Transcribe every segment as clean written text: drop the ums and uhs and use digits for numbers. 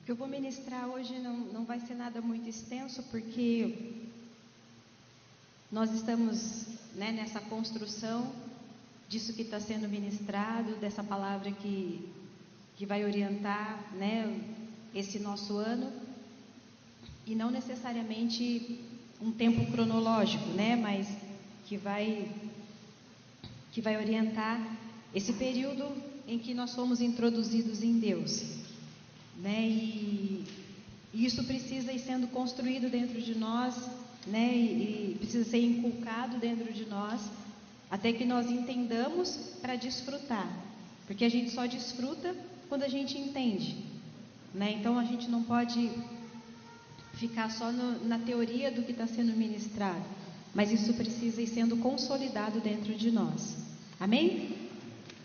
O que eu vou ministrar hoje não vai ser nada muito extenso, porque nós estamos, né, nessa construção disso que está sendo ministrado, dessa palavra que vai orientar, né, esse nosso ano, e não necessariamente um tempo cronológico, né, mas que vai orientar esse período em que nós fomos introduzidos em Deus, né, e isso precisa ir sendo construído dentro de nós, né, e precisa ser inculcado dentro de nós, até que nós entendamos para desfrutar, porque a gente só desfruta quando a gente entende, né? Então a gente não pode ficar só na teoria do que está sendo ministrado, mas isso precisa ir sendo consolidado dentro de nós, amém?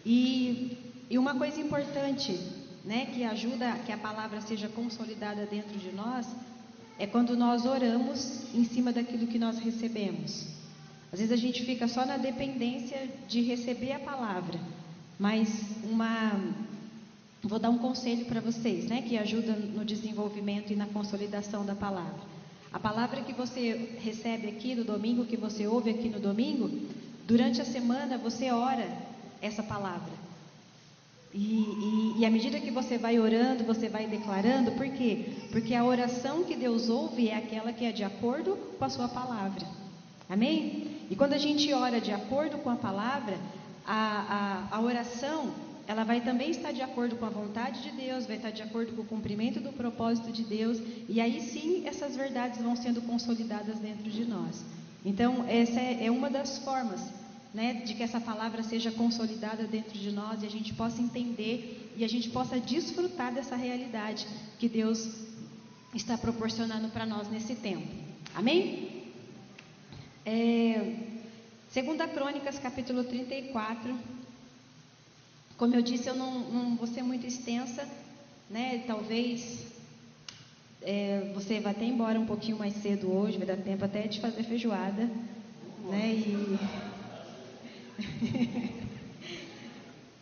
E uma coisa importante, né, que ajuda que a palavra seja consolidada dentro de nós, é quando nós oramos em cima daquilo que nós recebemos. Às vezes a gente fica só na dependência de receber a palavra, mas vou dar um conselho para vocês, né, que ajuda no desenvolvimento e na consolidação da palavra. A palavra que você recebe aqui no domingo, que você ouve aqui no domingo, durante a semana você ora essa palavra. E à medida que você vai orando, você vai declarando, por quê? Porque a oração que Deus ouve é aquela que é de acordo com a sua palavra. Amém? E quando a gente ora de acordo com a palavra, a oração, ela vai também estar de acordo com a vontade de Deus, vai estar de acordo com o cumprimento do propósito de Deus, e aí sim essas verdades vão sendo consolidadas dentro de nós. Então essa é uma das formas, né, de que essa palavra seja consolidada dentro de nós e a gente possa entender e a gente possa desfrutar dessa realidade que Deus está proporcionando para nós nesse tempo. Amém? 2 Crônicas, capítulo 34. Como eu disse, eu não vou ser muito extensa, né? Talvez você vá até embora um pouquinho mais cedo hoje, vai dar tempo até de fazer feijoada, né?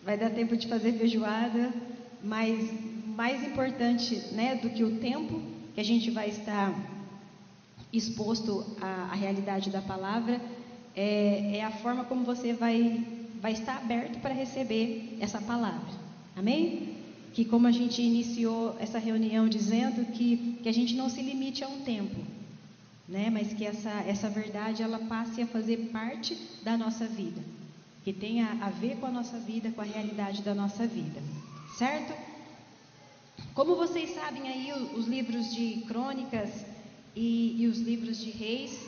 Vai dar tempo de fazer feijoada, mas mais importante, né, do que o tempo que a gente vai estar exposto à realidade da palavra, é a forma como você vai estar aberto para receber essa palavra, amém? Que como a gente iniciou essa reunião dizendo que a gente não se limite a um tempo, né, mas que essa verdade ela passe a fazer parte da nossa vida, que tenha a ver com a nossa vida, com a realidade da nossa vida, certo? Como vocês sabem aí, os livros de Crônicas e os livros de Reis,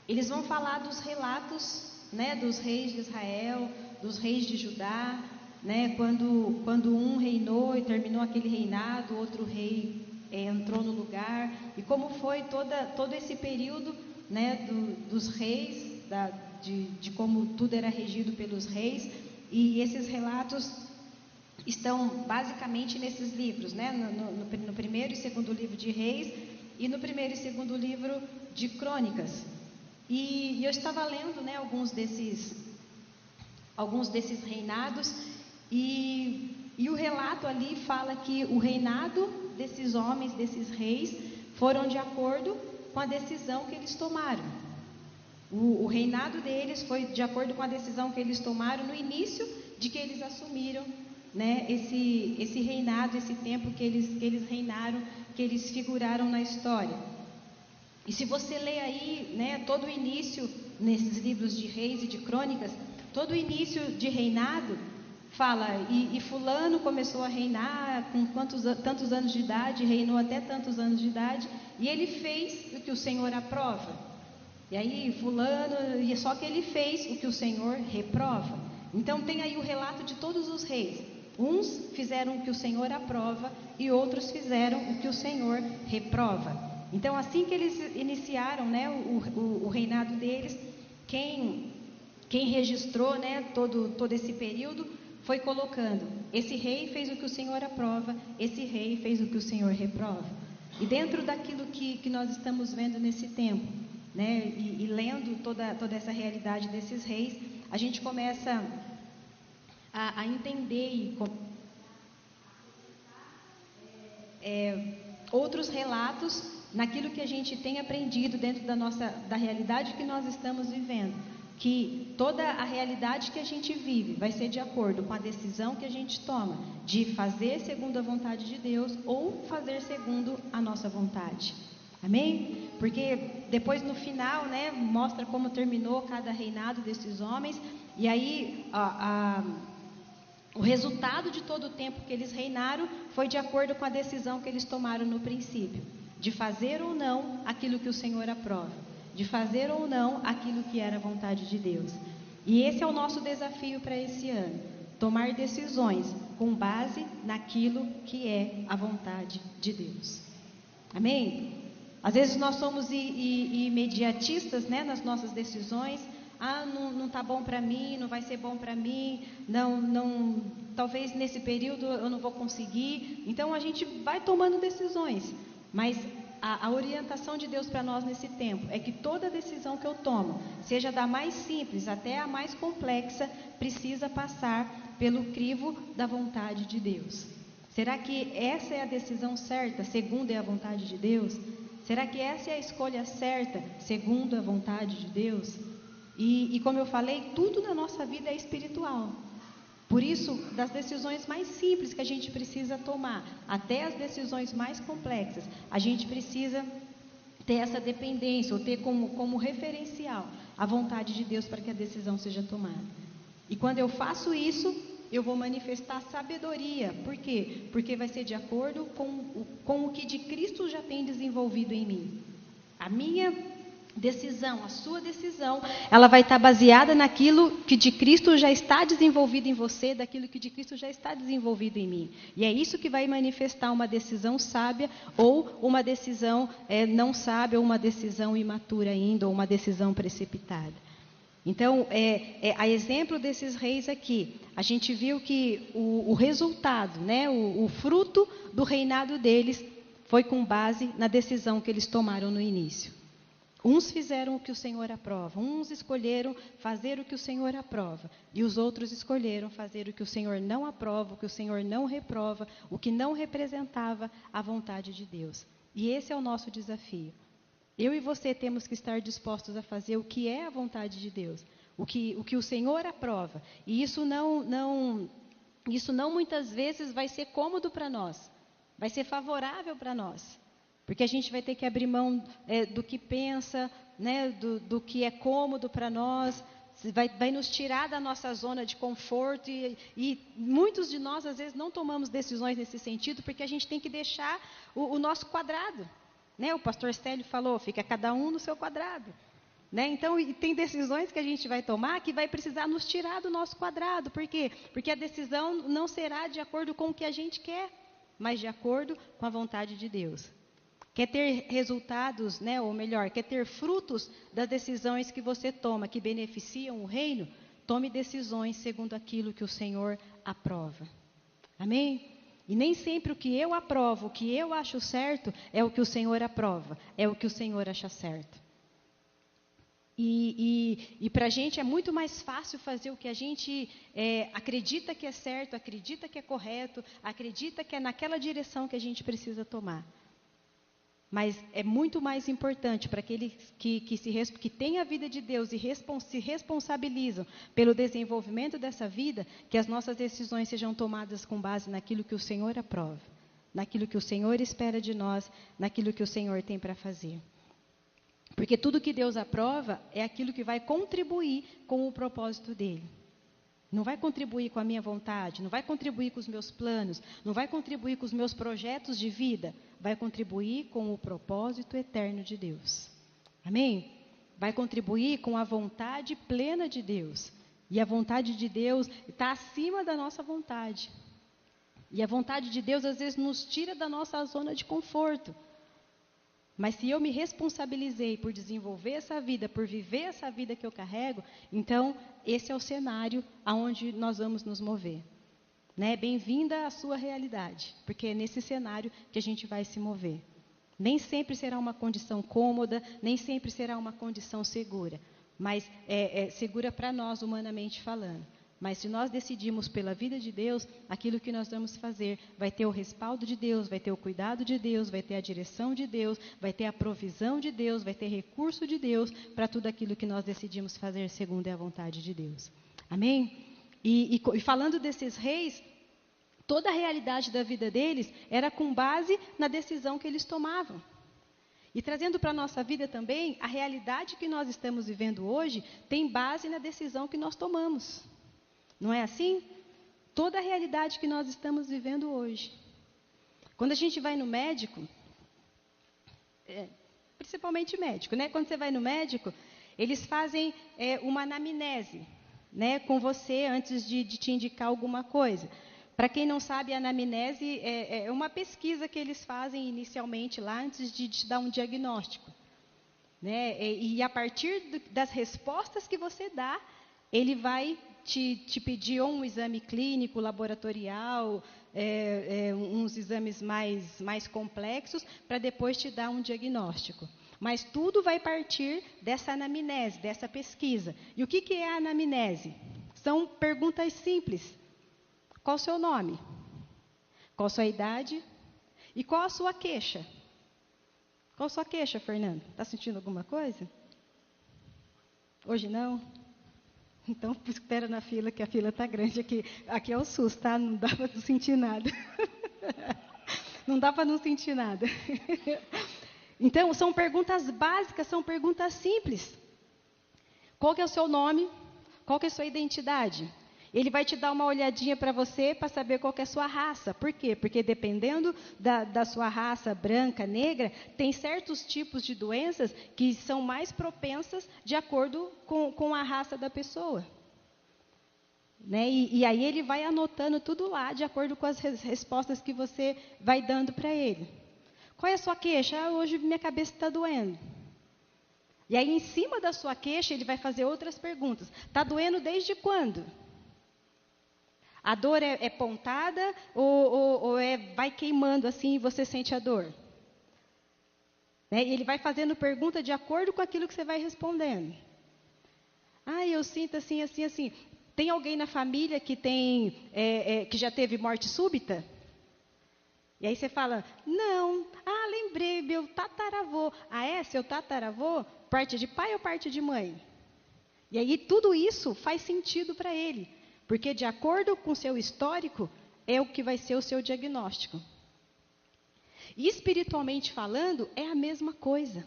eles vão falar dos relatos, né, dos reis de Israel, dos reis de Judá, né, quando um reinou e terminou aquele reinado, outro rei entrou no lugar, e como foi todo esse período, né, dos reis, de como tudo era regido pelos reis, e esses relatos estão basicamente nesses livros, né, no primeiro e segundo livro de Reis e no primeiro e segundo livro de Crônicas. E eu estava lendo, né, alguns desses reinados, e o relato ali fala que o reinado desses homens, desses reis, foram de acordo com a decisão que eles tomaram. O reinado deles foi de acordo com a decisão que eles tomaram no início de que eles assumiram, né, esse reinado, esse tempo que eles reinaram, que eles figuraram na história. E se você ler aí, né, todo o início nesses livros de Reis e de Crônicas, todo o início de reinado fala, e fulano começou a reinar com tantos anos de idade, reinou até tantos anos de idade, e ele fez o que o Senhor aprova. E aí fulano, e só que ele fez o que o Senhor reprova. Então tem aí o relato de todos os reis. Uns fizeram o que o Senhor aprova e outros fizeram o que o Senhor reprova. Então assim que eles iniciaram, né, o reinado deles, quem registrou, né, todo esse período foi colocando: esse rei fez o que o Senhor aprova, esse rei fez o que o Senhor reprova. E dentro daquilo que nós estamos vendo nesse tempo, né, e lendo toda essa realidade desses reis, a gente começa a entender e outros relatos naquilo que a gente tem aprendido dentro da realidade que nós estamos vivendo. Que toda a realidade que a gente vive vai ser de acordo com a decisão que a gente toma de fazer segundo a vontade de Deus ou fazer segundo a nossa vontade. Amém? Porque depois no final, né, mostra como terminou cada reinado desses homens. E aí o resultado de todo o tempo que eles reinaram foi de acordo com a decisão que eles tomaram no princípio, de fazer ou não aquilo que o Senhor aprova, de fazer ou não aquilo que era a vontade de Deus. E esse é o nosso desafio para esse ano: tomar decisões com base naquilo que é a vontade de Deus. Amém? Às vezes nós somos imediatistas, né, nas nossas decisões. Não está bom para mim, não vai ser bom para mim, talvez nesse período eu não vou conseguir. Então a gente vai tomando decisões, mas a orientação de Deus para nós nesse tempo é que toda decisão que eu tomo, seja da mais simples até a mais complexa, precisa passar pelo crivo da vontade de Deus. Será que essa é a decisão certa, segundo é a vontade de Deus? Será que essa é a escolha certa, segundo a vontade de Deus? E como eu falei, tudo na nossa vida é espiritual. Por isso, das decisões mais simples que a gente precisa tomar, até as decisões mais complexas, a gente precisa ter essa dependência, ou ter como referencial a vontade de Deus para que a decisão seja tomada. E quando eu faço isso, eu vou manifestar sabedoria. Por quê? Porque vai ser de acordo com o que de Cristo já tem desenvolvido em mim. A minha decisão, a sua decisão, ela vai estar baseada naquilo que de Cristo já está desenvolvido em você, daquilo que de Cristo já está desenvolvido em mim. E é isso que vai manifestar uma decisão sábia ou uma decisão não sábia, ou uma decisão imatura ainda, ou uma decisão precipitada. Então, a exemplo desses reis aqui, a gente viu que o resultado, né, o fruto do reinado deles foi com base na decisão que eles tomaram no início. Uns fizeram o que o Senhor aprova, uns escolheram fazer o que o Senhor aprova, e os outros escolheram fazer o que o Senhor não aprova, o que o Senhor não reprova, o que não representava a vontade de Deus. E esse é o nosso desafio. Eu e você temos que estar dispostos a fazer o que é a vontade de Deus, o que o Senhor aprova. E isso não muitas vezes vai ser cômodo para nós, vai ser favorável para nós. Porque a gente vai ter que abrir mão do que pensa, né, do que é cômodo para nós, vai nos tirar da nossa zona de conforto e muitos de nós às vezes não tomamos decisões nesse sentido porque a gente tem que deixar o nosso quadrado. Né? O pastor Stélio falou, fica cada um no seu quadrado. Né? Então, tem decisões que a gente vai tomar que vai precisar nos tirar do nosso quadrado. Por quê? Porque a decisão não será de acordo com o que a gente quer, mas de acordo com a vontade de Deus. Quer ter resultados, né, ou melhor, quer ter frutos das decisões que você toma, que beneficiam o reino? Tome decisões segundo aquilo que o Senhor aprova. Amém? E nem sempre o que eu aprovo, o que eu acho certo, é o que o Senhor aprova, é o que o Senhor acha certo. E para a gente é muito mais fácil fazer o que a gente acredita que é certo, acredita que é correto, acredita que é naquela direção que a gente precisa tomar. Mas é muito mais importante para aqueles que têm a vida de Deus e se responsabilizam pelo desenvolvimento dessa vida, que as nossas decisões sejam tomadas com base naquilo que o Senhor aprova, naquilo que o Senhor espera de nós, naquilo que o Senhor tem para fazer. Porque tudo que Deus aprova é aquilo que vai contribuir com o propósito dele. Não vai contribuir com a minha vontade, não vai contribuir com os meus planos, não vai contribuir com os meus projetos de vida, vai contribuir com o propósito eterno de Deus. Amém? Vai contribuir com a vontade plena de Deus. E a vontade de Deus está acima da nossa vontade. E a vontade de Deus às vezes nos tira da nossa zona de conforto. Mas se eu me responsabilizei por desenvolver essa vida, por viver essa vida que eu carrego, então esse é o cenário aonde nós vamos nos mover. Né? Bem-vinda à sua realidade, porque é nesse cenário que a gente vai se mover. Nem sempre será uma condição cômoda, nem sempre será uma condição segura, mas é segura para nós, humanamente falando. Mas se nós decidimos pela vida de Deus, aquilo que nós vamos fazer vai ter o respaldo de Deus, vai ter o cuidado de Deus, vai ter a direção de Deus, vai ter a provisão de Deus, vai ter recurso de Deus para tudo aquilo que nós decidimos fazer segundo é a vontade de Deus. Amém? E falando desses reis, toda a realidade da vida deles era com base na decisão que eles tomavam. E trazendo para a nossa vida também, a realidade que nós estamos vivendo hoje tem base na decisão que nós tomamos. Não é assim? Toda a realidade que nós estamos vivendo hoje. Quando a gente vai no médico, principalmente médico, né? Quando você vai no médico, eles fazem uma anamnese, né, com você antes de te indicar alguma coisa. Para quem não sabe, a anamnese é uma pesquisa que eles fazem inicialmente lá antes de te dar um diagnóstico. Né? E a partir das respostas que você dá, ele vai te pedir ou um exame clínico, laboratorial, uns exames mais complexos, para depois te dar um diagnóstico. Mas tudo vai partir dessa anamnese, dessa pesquisa. E o que é a anamnese? São perguntas simples. Qual o seu nome? Qual a sua idade? E qual a sua queixa? Qual a sua queixa, Fernando? Está sentindo alguma coisa? Hoje não? Então, espera na fila, que a fila está grande aqui. Aqui é o SUS, tá? Não dá para não sentir nada. Não dá para não sentir nada. Então, são perguntas básicas, são perguntas simples. Qual que é o seu nome? Qual que é a sua identidade? Ele vai te dar uma olhadinha para você para saber qual que é a sua raça. Por quê? Porque dependendo da sua raça branca, negra, tem certos tipos de doenças que são mais propensas de acordo com a raça da pessoa. Né? E aí ele vai anotando tudo lá, de acordo com as respostas que você vai dando para ele. Qual é a sua queixa? Hoje minha cabeça está doendo. E aí, em cima da sua queixa, ele vai fazer outras perguntas. Está doendo desde quando? A dor é pontada ou vai queimando assim e você sente a dor? Né? Ele vai fazendo pergunta de acordo com aquilo que você vai respondendo. Eu sinto assim, assim, assim. Tem alguém na família que que já teve morte súbita? E aí você fala, não. Lembrei, meu tataravô. Seu tataravô? Parte de pai ou parte de mãe? E aí tudo isso faz sentido para ele. Porque de acordo com o seu histórico, é o que vai ser o seu diagnóstico. E espiritualmente falando, é a mesma coisa.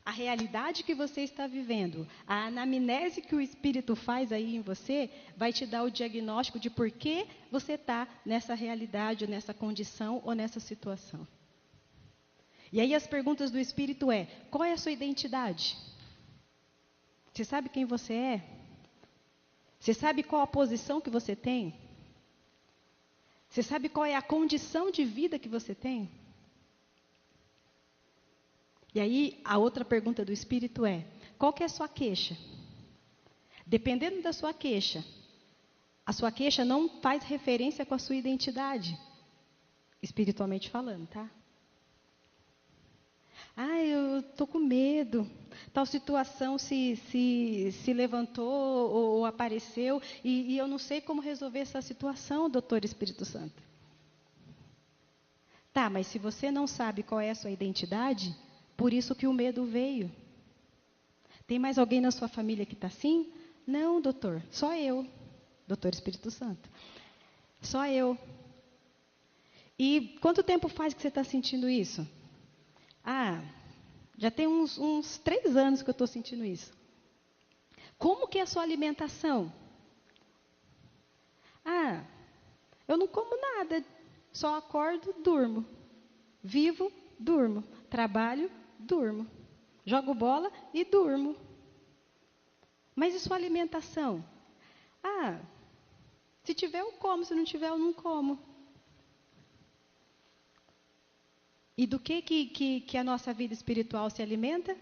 A realidade que você está vivendo, a anamnese que o Espírito faz aí em você, vai te dar o diagnóstico de por que você está nessa realidade, ou nessa condição, ou nessa situação. E aí as perguntas do Espírito qual é a sua identidade? Você sabe quem você é? Você sabe qual a posição que você tem? Você sabe qual é a condição de vida que você tem? E aí, a outra pergunta do Espírito qual que é a sua queixa? Dependendo da sua queixa, a sua queixa não faz referência com a sua identidade, espiritualmente falando, tá? Eu estou com medo. Tal situação se levantou ou apareceu e eu não sei como resolver essa situação, doutor Espírito Santo. Tá, mas se você não sabe qual é a sua identidade, por isso que o medo veio. Tem mais alguém na sua família que está assim? Não, doutor, só eu, doutor Espírito Santo. Só eu. E quanto tempo faz que você está sentindo isso? Já tem uns 3 anos que eu estou sentindo isso. Como que é a sua alimentação? Eu não como nada, só acordo, durmo. Vivo, durmo. Trabalho, durmo. Jogo bola e durmo. Mas e sua alimentação? Se tiver eu como, se não tiver eu não como. E do que a nossa vida espiritual se alimenta?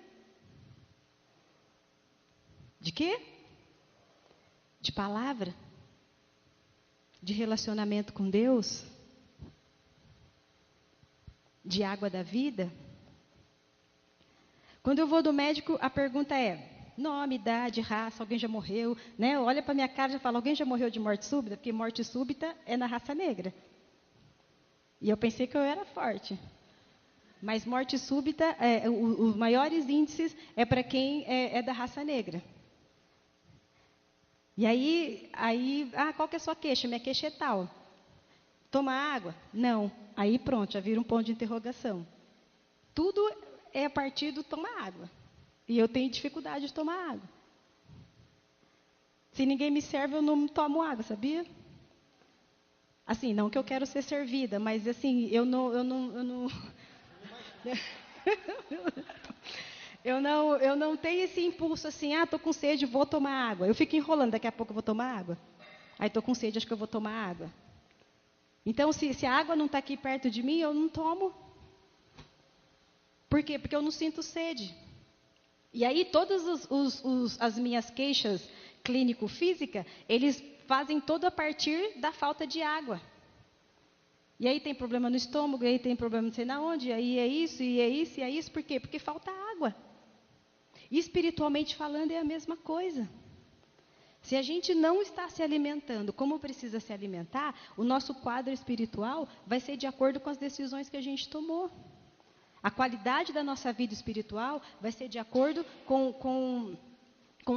De quê? De palavra? De relacionamento com Deus? De água da vida? Quando eu vou do médico, a pergunta nome, idade, raça, alguém já morreu, né? Olha para minha cara e já fala, alguém já morreu de morte súbita? Porque morte súbita é na raça negra. E eu pensei que eu era forte. Mas morte súbita, os maiores índices é para quem é da raça negra. E aí, qual que é a sua queixa? Minha queixa é tal. Toma água? Não. Aí pronto, já vira um ponto de interrogação. Tudo é a partir do tomar água. E eu tenho dificuldade de tomar água. Se ninguém me serve, eu não tomo água, sabia? Assim, não que eu quero ser servida, mas assim, eu não eu não tenho esse impulso assim, estou com sede, vou tomar água. Eu fico enrolando, daqui a pouco eu vou tomar água. Aí estou com sede, acho que eu vou tomar água. Então, se a água não está aqui perto de mim, eu não tomo. Por quê? Porque eu não sinto sede. E aí, todas as minhas queixas clínico-físicas, eles fazem todo a partir da falta de água. E aí tem problema no estômago, e aí tem problema não sei na onde, e aí é isso, e é isso, e é isso. Por quê? Porque falta água. E espiritualmente falando é a mesma coisa. Se a gente não está se alimentando como precisa se alimentar, o nosso quadro espiritual vai ser de acordo com as decisões que a gente tomou. A qualidade da nossa vida espiritual vai ser de acordo com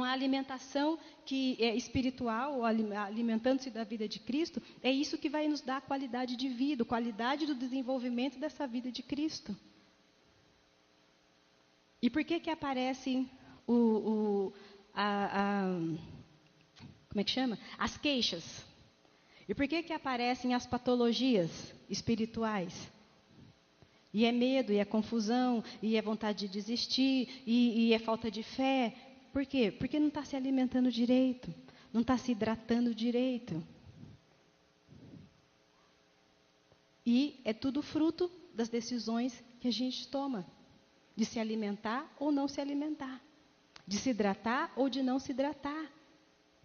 a alimentação que é espiritual, alimentando-se da vida de Cristo. É isso que vai nos dar a qualidade de vida, a qualidade do desenvolvimento dessa vida de Cristo. E por que aparecem como é que chama? As queixas. E por que aparecem as patologias espirituais? E é medo, e é confusão, e é vontade de desistir, e é falta de fé. Por quê? Porque não está se alimentando direito, não está se hidratando direito. E é tudo fruto das decisões que a gente toma. De se alimentar ou não se alimentar. De se hidratar ou de não se hidratar.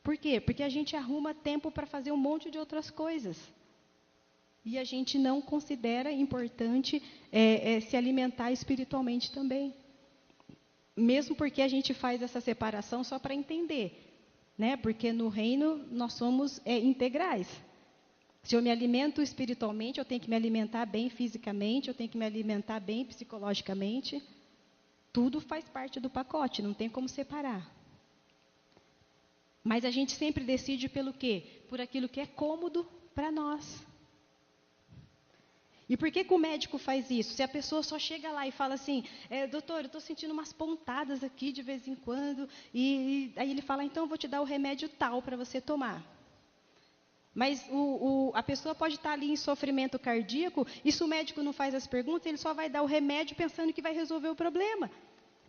Por quê? Porque a gente arruma tempo para fazer um monte de outras coisas. E a gente não considera importante se alimentar espiritualmente também. Mesmo porque a gente faz essa separação só para entender. Né? Porque no reino nós somos integrais. Se eu me alimento espiritualmente, eu tenho que me alimentar bem fisicamente, eu tenho que me alimentar bem psicologicamente. Tudo faz parte do pacote, não tem como separar. Mas a gente sempre decide pelo quê? Por aquilo que é cômodo para nós. E por que o médico faz isso? Se a pessoa só chega lá e fala assim, doutor, eu estou sentindo umas pontadas aqui de vez em quando, e aí ele fala, então eu vou te dar o remédio tal para você tomar. Mas a pessoa pode estar ali em sofrimento cardíaco, e se o médico não faz as perguntas, ele só vai dar o remédio pensando que vai resolver o problema.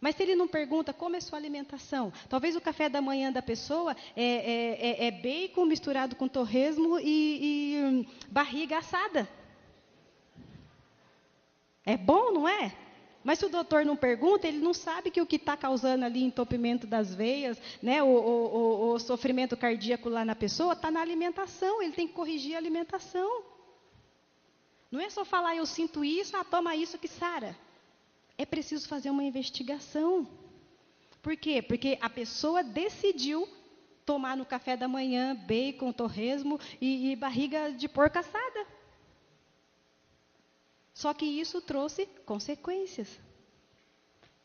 Mas se ele não pergunta como é a sua alimentação, talvez o café da manhã da pessoa é bacon misturado com torresmo e barriga assada. É bom, não é? Mas se o doutor não pergunta, ele não sabe que o que está causando ali entupimento das veias, né, o sofrimento cardíaco lá na pessoa, está na alimentação, ele tem que corrigir a alimentação. Não é só falar, eu sinto isso, toma isso que sara. É preciso fazer uma investigação. Por quê? Porque a pessoa decidiu tomar no café da manhã bacon, torresmo e barriga de porco assada. Só que isso trouxe consequências.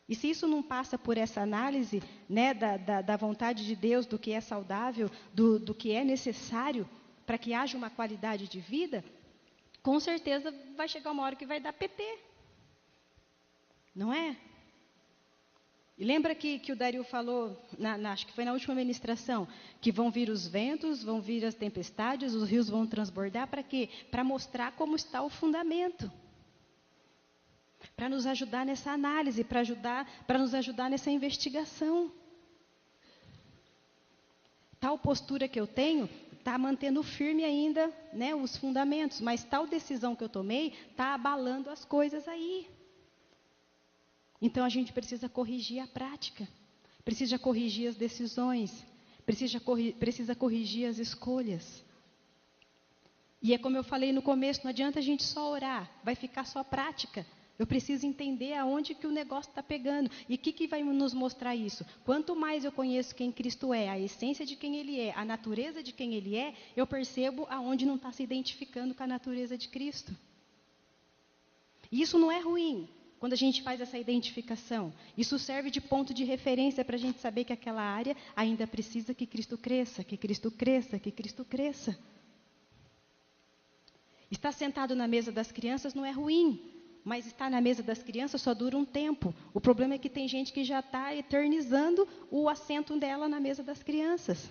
E se isso não passa por essa análise, né, da vontade de Deus, do que é saudável, do que é necessário para que haja uma qualidade de vida, com certeza vai chegar uma hora que vai dar PT. Não é? E lembra que o Dario falou, acho que foi na última ministração, que vão vir os ventos, vão vir as tempestades, os rios vão transbordar, para quê? Para mostrar como está o fundamento. Para nos ajudar nessa análise, para nos ajudar nessa investigação. Tal postura que eu tenho está mantendo firme ainda, né, os fundamentos, mas tal decisão que eu tomei está abalando as coisas aí. Então a gente precisa corrigir a prática, precisa corrigir as decisões, precisa corrigir as escolhas. E é como eu falei no começo, não adianta a gente só orar, vai ficar só prática. Eu preciso entender aonde que o negócio está pegando. E o que vai nos mostrar isso? Quanto mais eu conheço quem Cristo é, a essência de quem Ele é, a natureza de quem Ele é, eu percebo aonde não está se identificando com a natureza de Cristo. E isso não é ruim, quando a gente faz essa identificação. Isso serve de ponto de referência para a gente saber que aquela área ainda precisa que Cristo cresça, que Cristo cresça, que Cristo cresça. Estar sentado na mesa das crianças não é ruim, mas estar na mesa das crianças só dura um tempo. O problema é que tem gente que já está eternizando o assento dela na mesa das crianças.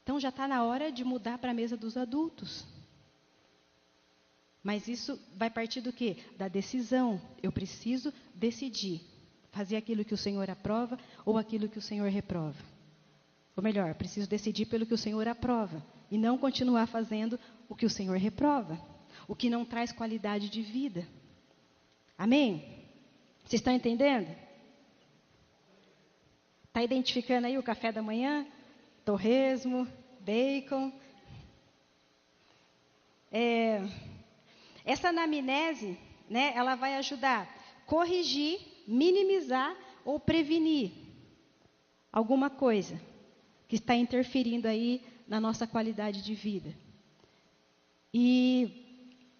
Então já está na hora de mudar para a mesa dos adultos. Mas isso vai partir do quê? Da decisão. Eu preciso decidir. Fazer aquilo que o Senhor aprova ou aquilo que o Senhor reprova. Ou melhor, preciso decidir pelo que o Senhor aprova. E não continuar fazendo o que o Senhor reprova. O que não traz qualidade de vida. Amém? Vocês estão entendendo? Está identificando aí o café da manhã? Torresmo, bacon. Essa anamnese, né, ela vai ajudar a corrigir, minimizar ou prevenir alguma coisa que está interferindo aí na nossa qualidade de vida. E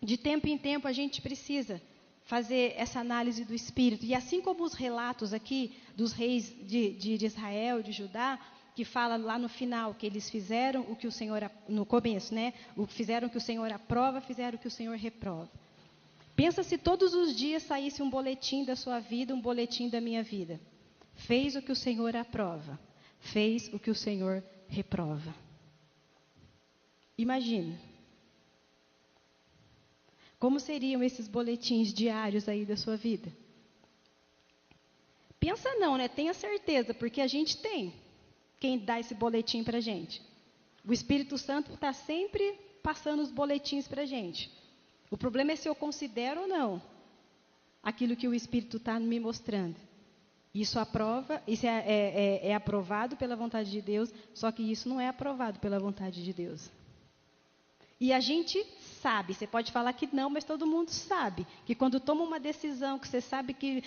de tempo em tempo a gente precisa fazer essa análise do espírito. E assim como os relatos aqui dos reis de Israel, de Judá, que fala lá no final que eles fizeram o que o Senhor, no começo, né? Fizeram o que o Senhor aprova, fizeram o que o Senhor reprova. Pensa se todos os dias saísse um boletim da sua vida, um boletim da minha vida. Fez o que o Senhor aprova, fez o que o Senhor reprova. Imagine. Como seriam esses boletins diários aí da sua vida? Pensa não, né? Tenha certeza, porque a gente tem quem dá esse boletim para a gente. O Espírito Santo está sempre passando os boletins para a gente. O problema é se eu considero ou não aquilo que o Espírito está me mostrando. Isso é aprovado pela vontade de Deus, só que isso não é aprovado pela vontade de Deus. E a gente sabe, você pode falar que não, mas todo mundo sabe, que quando toma uma decisão, que você sabe que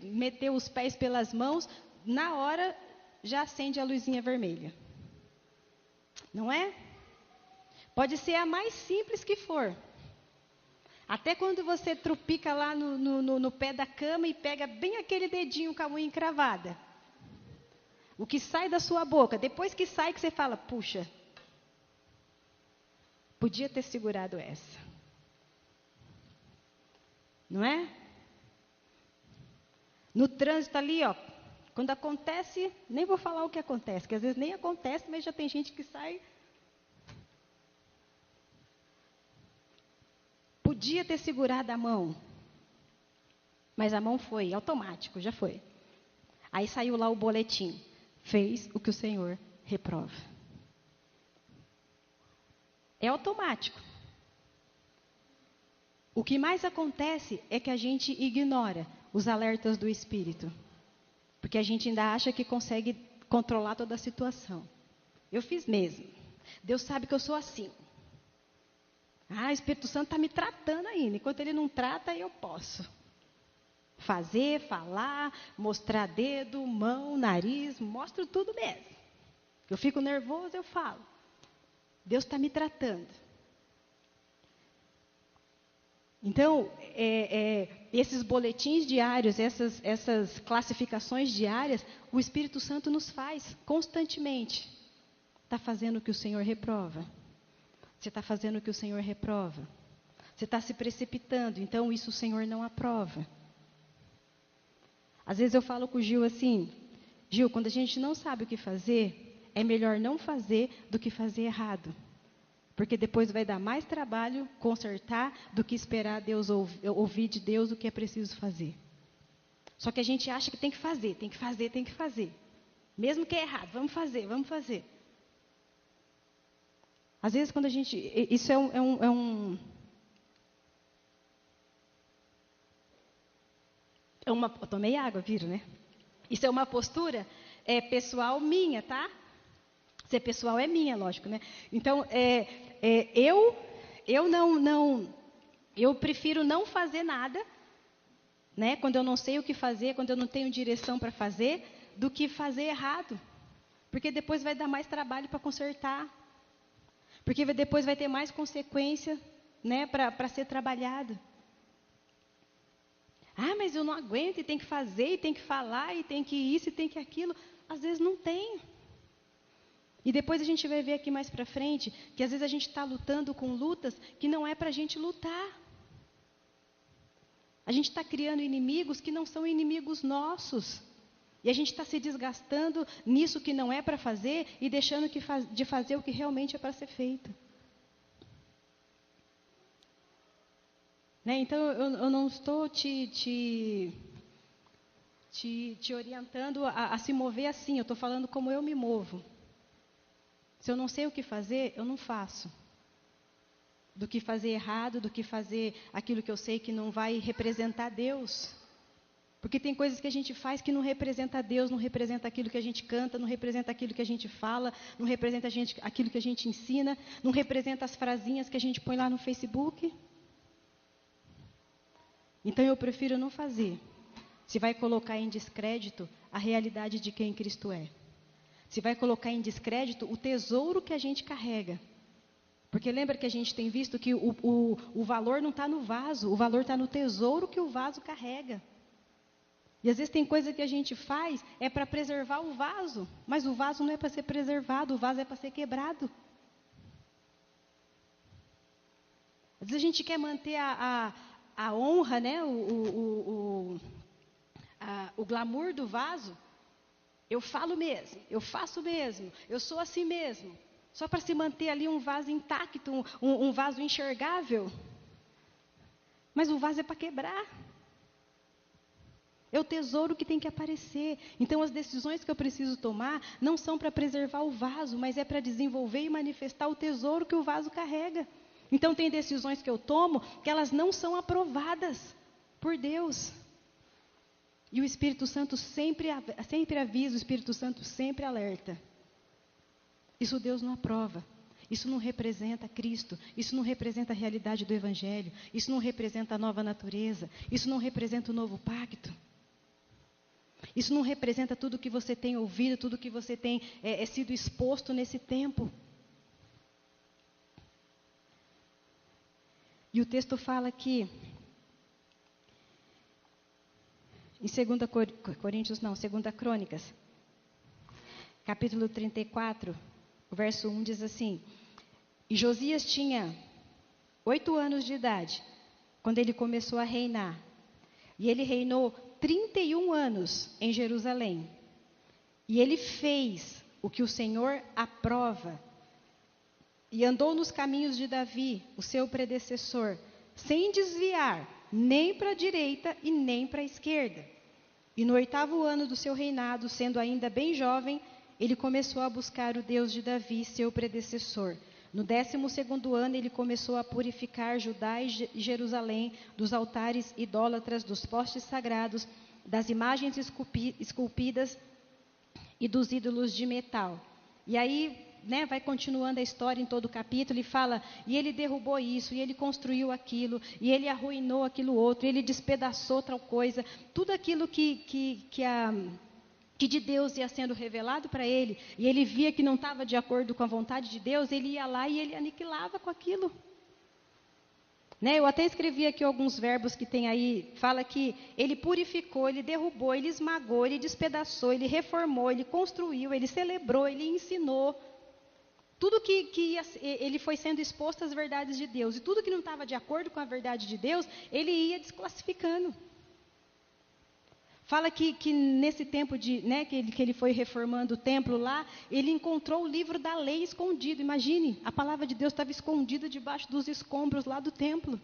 meteu os pés pelas mãos, na hora já acende a luzinha vermelha. Não é? Pode ser a mais simples que for. Até quando você trupica lá no pé da cama e pega bem aquele dedinho com a unha encravada. O que sai da sua boca, depois que sai que você fala, puxa, podia ter segurado essa. Não é? No trânsito ali, ó, quando acontece, nem vou falar o que acontece, que às vezes nem acontece, mas já tem gente que sai. Podia ter segurado a mão, mas a mão foi, automático, já foi. Aí saiu lá o boletim, fez o que o Senhor reprova. É automático. O que mais acontece é que a gente ignora os alertas do Espírito. Porque a gente ainda acha que consegue controlar toda a situação. Eu fiz mesmo. Deus sabe que eu sou assim. O Espírito Santo está me tratando ainda. Enquanto Ele não trata, eu posso. Fazer, falar, mostrar dedo, mão, nariz, mostro tudo mesmo. Eu fico nervoso, eu falo. Deus está me tratando. Então, esses boletins diários, essas classificações diárias, o Espírito Santo nos faz constantemente. Está fazendo o que o Senhor reprova. Você está fazendo o que o Senhor reprova. Você está se precipitando, então isso o Senhor não aprova. Às vezes eu falo com o Gil assim, Gil, quando a gente não sabe o que fazer, é melhor não fazer do que fazer errado. Porque depois vai dar mais trabalho consertar do que esperar Deus ouvir de Deus o que é preciso fazer. Só que a gente acha que tem que fazer, tem que fazer, tem que fazer. Mesmo que é errado, vamos fazer, vamos fazer. Às vezes quando a gente... Isso eu tomei água, viram, né? Isso é uma postura pessoal minha, tá? Ser pessoal é minha, lógico, né? Então, eu prefiro não fazer nada né? Quando eu não sei o que fazer, quando eu não tenho direção para fazer, do que fazer errado. Porque depois vai dar mais trabalho para consertar. Porque depois vai ter mais consequência, né, para ser trabalhado. Ah, mas eu não aguento, e tem que fazer, e tem que falar, e tem que isso, e tem que aquilo. Às vezes não tem. E depois a gente vai ver aqui mais para frente, que às vezes a gente está lutando com lutas que não é para a gente lutar. A gente está criando inimigos que não são inimigos nossos. E a gente está se desgastando nisso que não é para fazer e deixando de fazer o que realmente é para ser feito. Né? Então, eu não estou te orientando a se mover assim. Eu estou falando como eu me movo. Se eu não sei o que fazer, eu não faço. Do que fazer errado, do que fazer aquilo que eu sei que não vai representar Deus. Porque tem coisas que a gente faz que não representa Deus, não representa aquilo que a gente canta, não representa aquilo que a gente fala, não representa aquilo que a gente ensina, não representa as frasinhas que a gente põe lá no Facebook. Então eu prefiro não fazer. Se vai colocar em descrédito a realidade de quem Cristo é. Se vai colocar em descrédito o tesouro que a gente carrega. Porque lembra que a gente tem visto que o valor não está no vaso, o valor está no tesouro que o vaso carrega. E às vezes tem coisa que a gente faz é para preservar o vaso, mas o vaso não é para ser preservado, o vaso é para ser quebrado. Às vezes a gente quer manter a honra, né? O glamour do vaso. Eu falo mesmo, eu faço mesmo, eu sou assim mesmo. Só para se manter ali um vaso intacto, um vaso enxergável. Mas o vaso é para quebrar. É o tesouro que tem que aparecer. Então, as decisões que eu preciso tomar não são para preservar o vaso, mas é para desenvolver e manifestar o tesouro que o vaso carrega. Então, tem decisões que eu tomo que elas não são aprovadas por Deus. E o Espírito Santo sempre avisa, o Espírito Santo sempre alerta. Isso Deus não aprova. Isso não representa Cristo. Isso não representa a realidade do Evangelho. Isso não representa a nova natureza. Isso não representa o novo pacto. Isso não representa tudo que você tem ouvido, tudo que você tem sido exposto nesse tempo. E o texto fala aqui, em 2 Crônicas, capítulo 34, o verso 1 diz assim: E Josias tinha 8 anos de idade, quando ele começou a reinar. E ele reinou 31 anos em Jerusalém. E ele fez o que o Senhor aprova. E andou nos caminhos de Davi, o seu predecessor, sem desviar nem para a direita e nem para a esquerda. E no 8º ano do seu reinado, sendo ainda bem jovem, ele começou a buscar o Deus de Davi, seu predecessor. No 12º ano, ele começou a purificar Judá e Jerusalém dos altares idólatras, dos postes sagrados, das imagens esculpidas e dos ídolos de metal. E aí, né, vai continuando a história em todo o capítulo e fala, e ele derrubou isso, e ele construiu aquilo, e ele arruinou aquilo outro, e ele despedaçou tal coisa. Tudo aquilo que de Deus ia sendo revelado para ele, e ele via que não estava de acordo com a vontade de Deus, ele ia lá e ele aniquilava com aquilo. Né, eu até escrevi aqui alguns verbos que tem aí, fala que ele purificou, ele derrubou, ele esmagou, ele despedaçou, ele reformou, ele construiu, ele celebrou, ele ensinou. Tudo ele foi sendo exposto às verdades de Deus, e tudo que não estava de acordo com a verdade de Deus, ele ia desclassificando. Fala que nesse tempo que ele foi reformando o templo lá, ele encontrou o livro da lei escondido. Imagine, a palavra de Deus estava escondida debaixo dos escombros lá do templo.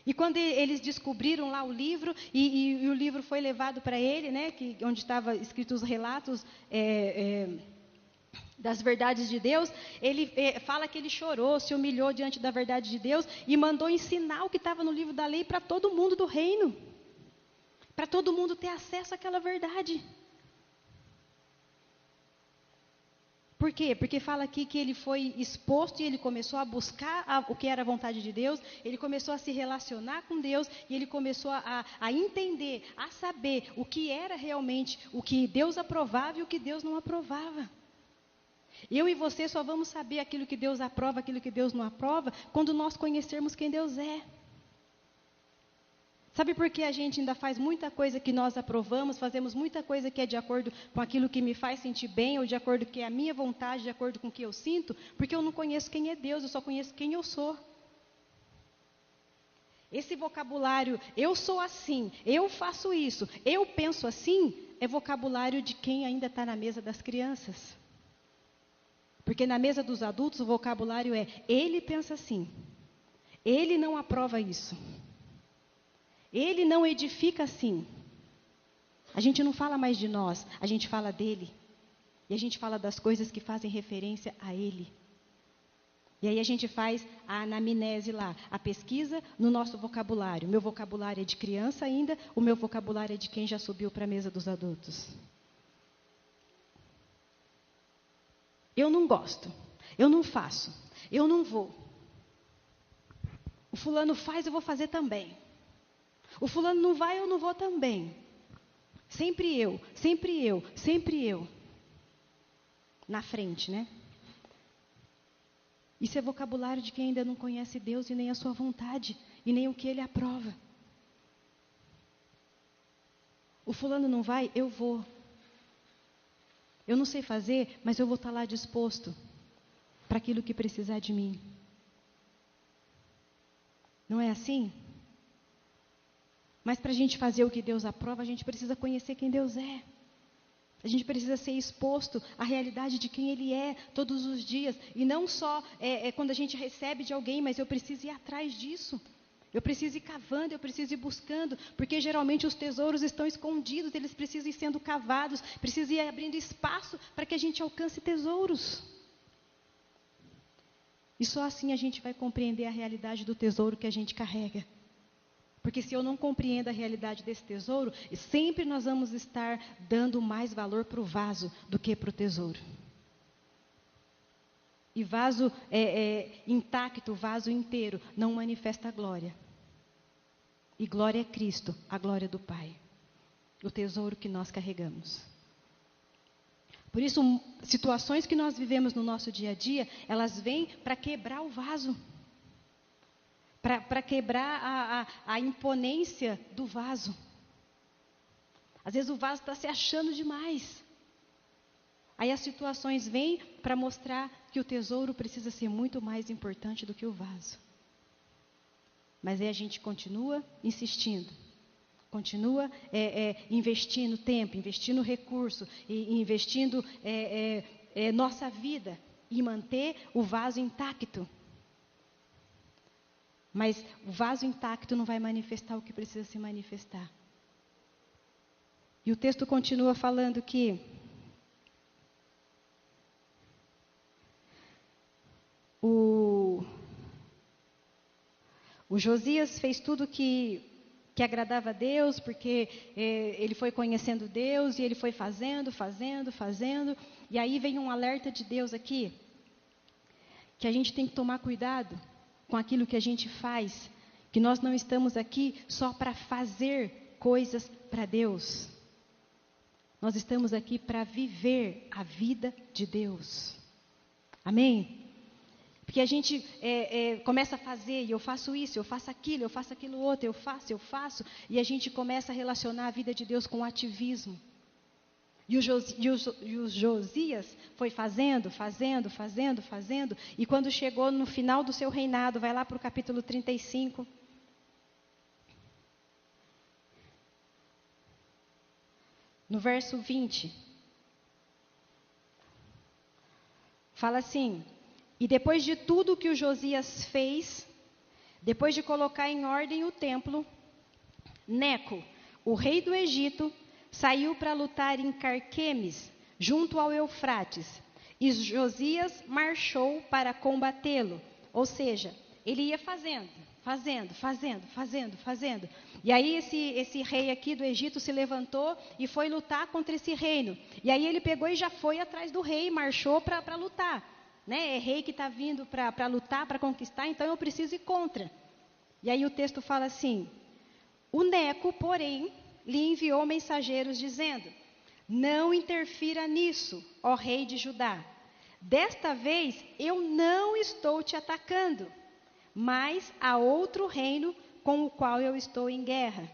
E quando eles descobriram lá o livro, e o livro foi levado para ele, né, onde estavam escritos os relatos das verdades de Deus, ele fala que ele chorou, se humilhou diante da verdade de Deus, e mandou ensinar o que estava no livro da lei para todo mundo do reino. Para todo mundo ter acesso àquela verdade. Por quê? Porque fala aqui que ele foi exposto e ele começou a buscar o que era a vontade de Deus, ele começou a se relacionar com Deus e ele começou a entender, a saber o que era realmente, o que Deus aprovava e o que Deus não aprovava. Eu e você só vamos saber aquilo que Deus aprova, aquilo que Deus não aprova, quando nós conhecermos quem Deus é. Sabe por que a gente ainda faz muita coisa que nós aprovamos, fazemos muita coisa que é de acordo com aquilo que me faz sentir bem, ou de acordo com que é a minha vontade, de acordo com o que eu sinto, porque eu não conheço quem é Deus, eu só conheço quem eu sou. Esse vocabulário, eu sou assim, eu faço isso, eu penso assim, é vocabulário de quem ainda está na mesa das crianças. Porque na mesa dos adultos o vocabulário é, ele pensa assim, ele não aprova isso, ele não edifica assim. A gente não fala mais de nós, a gente fala dele. E a gente fala das coisas que fazem referência a ele. E aí a gente faz a anamnese lá, a pesquisa no nosso vocabulário. Meu vocabulário é de criança ainda, o meu vocabulário é de quem já subiu para a mesa dos adultos. Eu não gosto, eu não faço, eu não vou. O fulano faz, eu vou fazer também. O fulano não vai, eu não vou também. Sempre eu, sempre eu, sempre eu. Na frente, né? Isso é vocabulário de quem ainda não conhece Deus e nem a sua vontade, e nem o que Ele aprova. O fulano não vai, eu vou. Eu não sei fazer, mas eu vou estar lá disposto para aquilo que precisar de mim. Não é assim? Mas para a gente fazer o que Deus aprova, a gente precisa conhecer quem Deus é. A gente precisa ser exposto à realidade de quem Ele é todos os dias. E não só quando a gente recebe de alguém, mas eu preciso ir atrás disso. Eu preciso ir cavando, eu preciso ir buscando. Porque geralmente os tesouros estão escondidos, eles precisam ir sendo cavados, precisam ir abrindo espaço para que a gente alcance tesouros. E só assim a gente vai compreender a realidade do tesouro que a gente carrega. Porque se eu não compreendo a realidade desse tesouro, sempre nós vamos estar dando mais valor para o vaso do que para o tesouro. E vaso intacto, vaso inteiro, não manifesta a glória. E glória é Cristo, a glória do Pai. O tesouro que nós carregamos. Por isso, situações que nós vivemos no nosso dia a dia, elas vêm para quebrar o vaso. Para quebrar a imponência do vaso. Às vezes o vaso está se achando demais. Aí as situações vêm para mostrar que o tesouro precisa ser muito mais importante do que o vaso. Mas aí a gente continua insistindo. Continua investindo tempo, investindo recurso, e investindo nossa vida em manter o vaso intacto. Mas o vaso intacto não vai manifestar o que precisa se manifestar. E o texto continua falando que o Josias fez tudo que agradava a Deus, porque ele foi conhecendo Deus e ele foi fazendo. E aí vem um alerta de Deus aqui, que a gente tem que tomar cuidado com aquilo que a gente faz, que nós não estamos aqui só para fazer coisas para Deus. Nós estamos aqui para viver a vida de Deus. Amém? Porque a gente começa a fazer, e eu faço isso, eu faço aquilo outro, eu faço, e a gente começa a relacionar a vida de Deus com o ativismo. E o Josias foi fazendo, e quando chegou no final do seu reinado, vai lá para o capítulo 35. No verso 20. Fala assim: e depois de tudo que o Josias fez, depois de colocar em ordem o templo, Neco, o rei do Egito, saiu para lutar em Carquemes, junto ao Eufrates, e Josias marchou para combatê-lo. Ou seja, ele ia fazendo, fazendo. E aí esse rei aqui do Egito se levantou e foi lutar contra esse reino. E aí ele pegou e já foi atrás do rei, marchou para lutar. Né? É rei que está vindo para lutar, para conquistar, então eu preciso ir contra. E aí o texto fala assim: o Neco, porém, lhe enviou mensageiros dizendo: não interfira nisso, ó rei de Judá. Desta vez eu não estou te atacando, mas há outro reino com o qual eu estou em guerra.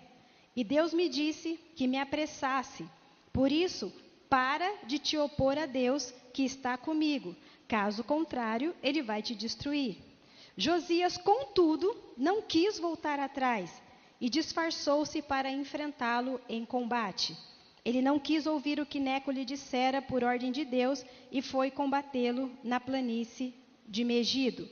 E Deus me disse que me apressasse. Por isso, para de te opor a Deus que está comigo. Caso contrário, ele vai te destruir. Josias, contudo, não quis voltar atrás e disfarçou-se para enfrentá-lo em combate. Ele não quis ouvir o que Neco lhe dissera por ordem de Deus e foi combatê-lo na planície de Megido.